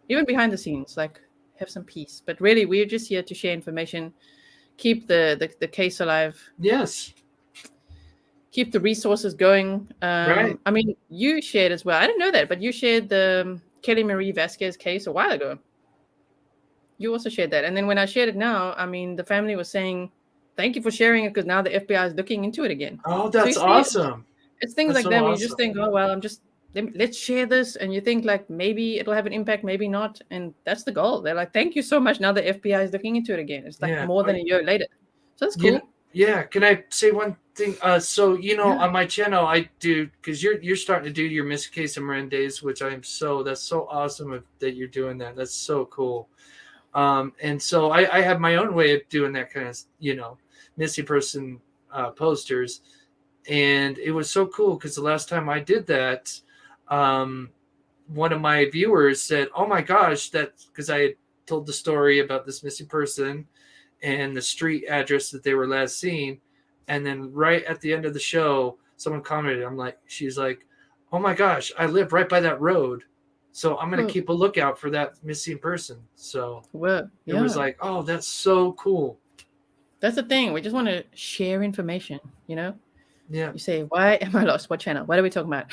even behind the scenes, like have some peace. But really, we're just here to share information, keep the case alive. Yes. Keep the resources going. Right. I mean, you shared as well. I didn't know that, but you shared the Kelly Marie Vasquez case a while ago. You also shared that. And then when I shared it now, I mean, the family was saying, thank you for sharing it, because now the FBI is looking into it again. Oh, that's awesome. It's things like that where you just think, oh, well, I'm just let's share this, and you think like maybe it'll have an impact, maybe not, and that's the goal. They're like, thank you so much. Now the FBI is looking into it again. It's like Yeah. more than a year later, so that's You know, cool. yeah. Can I say one thing? So Yeah. on my channel, I do, because you're starting to do your Miss Case of Marin days, which that's so awesome that you're doing that. That's so cool. And so I have my own way of doing that kind of missing person posters, and it was so cool because the last time I did that, one of my viewers said, "Oh my gosh, that," because I had told the story about this missing person and the street address that they were last seen. And then right at the end of the show, someone commented, she's like, "Oh my gosh, I live right by that road. So I'm going to keep a lookout for that missing person." So it was like, oh, that's so cool. That's the thing. We just want to share information, Yeah. You say, why am I lost? What channel? What are we talking about?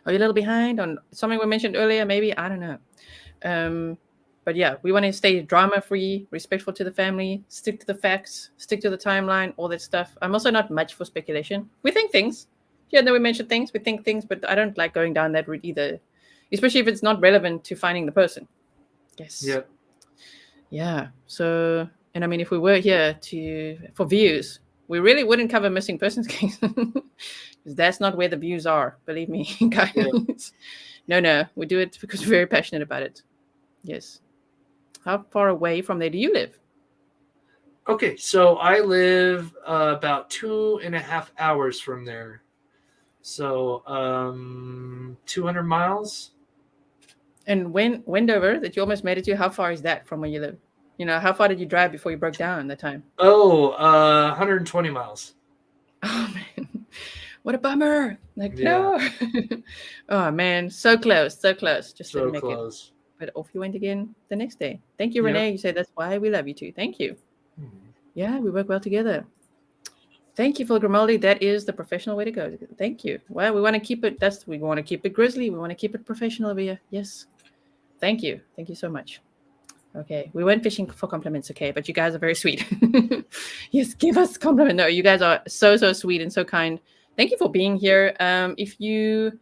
Are you a little behind on something we mentioned earlier? Maybe, I don't know. But yeah, we want to stay drama-free, respectful to the family, stick to the facts, stick to the timeline, all that stuff. I'm also not much for speculation. We think things. Yeah, then we mention things, we think things, but I don't like going down that route either, especially if it's not relevant to finding the person. Yes. Yep. Yeah. So, and I mean, if we were here for views, we really wouldn't cover missing persons case because that's not where the views are. Believe me, guys. Yeah. No, we do it because we're very passionate about it. Yes. How far away from there do you live? Okay, so I live about 2.5 hours from there. So 200 miles. And Wendover, that you almost made it to, how far is that from where you live? How far did you drive before you broke down that time? Oh, 120 miles. Oh, man. What a bummer. Like, no. Oh, man. So close. Just so didn't make close. it. But off you went again the next day. Thank you, Renee. You said that's why we love you too. Thank you. Yeah, we work well together. Thank you, Phil Grimaldi. That is the professional way to go. Thank you. Well, we want to keep it. We want to keep it Grizzly. We want to keep it professional over here. Yes. Thank you. Thank you so much. Okay. We went fishing for compliments, okay? But you guys are very sweet. Yes, give us compliment. No, you guys are so sweet and so kind. Thank you for being here. If you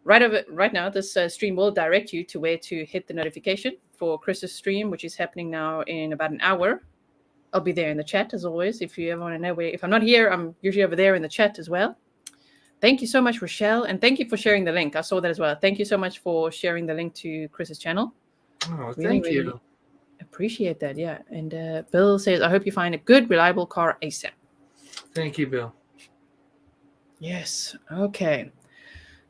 right now, this stream will direct you to where to hit the notification for Chris's stream, which is happening now in about an hour. I'll be there in the chat as always. If you ever want to know if I'm not here, I'm usually over there in the chat as well. Thank you so much, Rochelle, and thank you for sharing the link. I saw that as well. Thank you so much for sharing the link to Chris's channel. Oh, thank you. Really appreciate that. Yeah. And Bill says, I hope you find a good, reliable car ASAP. Thank you, Bill. Yes. Okay.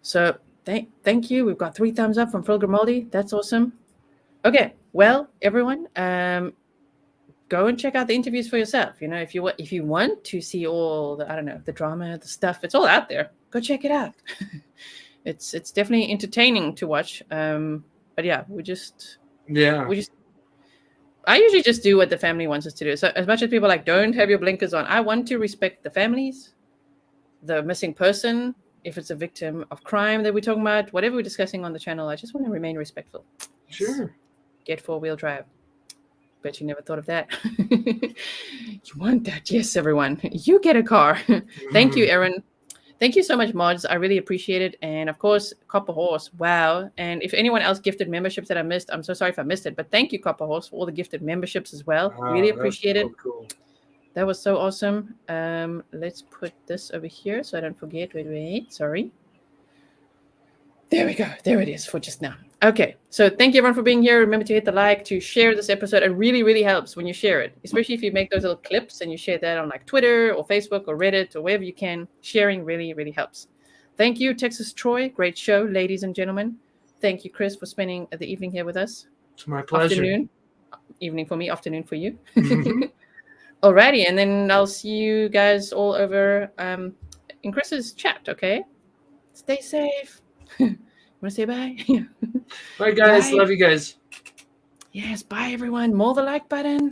So thank you. We've got 3 thumbs up from Phil Grimaldi. That's awesome. Okay. Well, everyone, go and check out the interviews for yourself. If you want to see all the drama, the stuff, it's all out there. Go check it out. It's definitely entertaining to watch. But yeah, I usually just do what the family wants us to do. So as much as people don't have your blinkers on, I want to respect the families, the missing person, if it's a victim of crime that we're talking about, whatever we're discussing on the channel, I just want to remain respectful. Yes. Sure. Get 4-wheel drive. Bet you never thought of that. You want that? Yes, everyone. You get a car. Thank you, Aaron. Thank you so much, mods. I really appreciate it. And of course, Copper Horse. Wow. And if anyone else gifted memberships that I missed, I'm so sorry if I missed it. But thank you, Copper Horse, for all the gifted memberships as well. Really appreciate it. Cool. That was so awesome. Let's put this over here so I don't forget. Wait. Sorry. There we go. There it is for just now. Okay. So thank you, everyone, for being here. Remember to hit the like, to share this episode. It really, really helps when you share it, especially if you make those little clips and you share that on Twitter or Facebook or Reddit or wherever you can. Sharing really, really helps. Thank you, Texas Troy. Great show, ladies and gentlemen. Thank you, Chris, for spending the evening here with us. It's my pleasure. Afternoon. Evening for me, afternoon for you. Alrighty. And then I'll see you guys all over in Chris's chat, okay? Stay safe. Want to say bye? Bye, guys. Bye. Love you guys. Yes, bye, everyone. More the like button.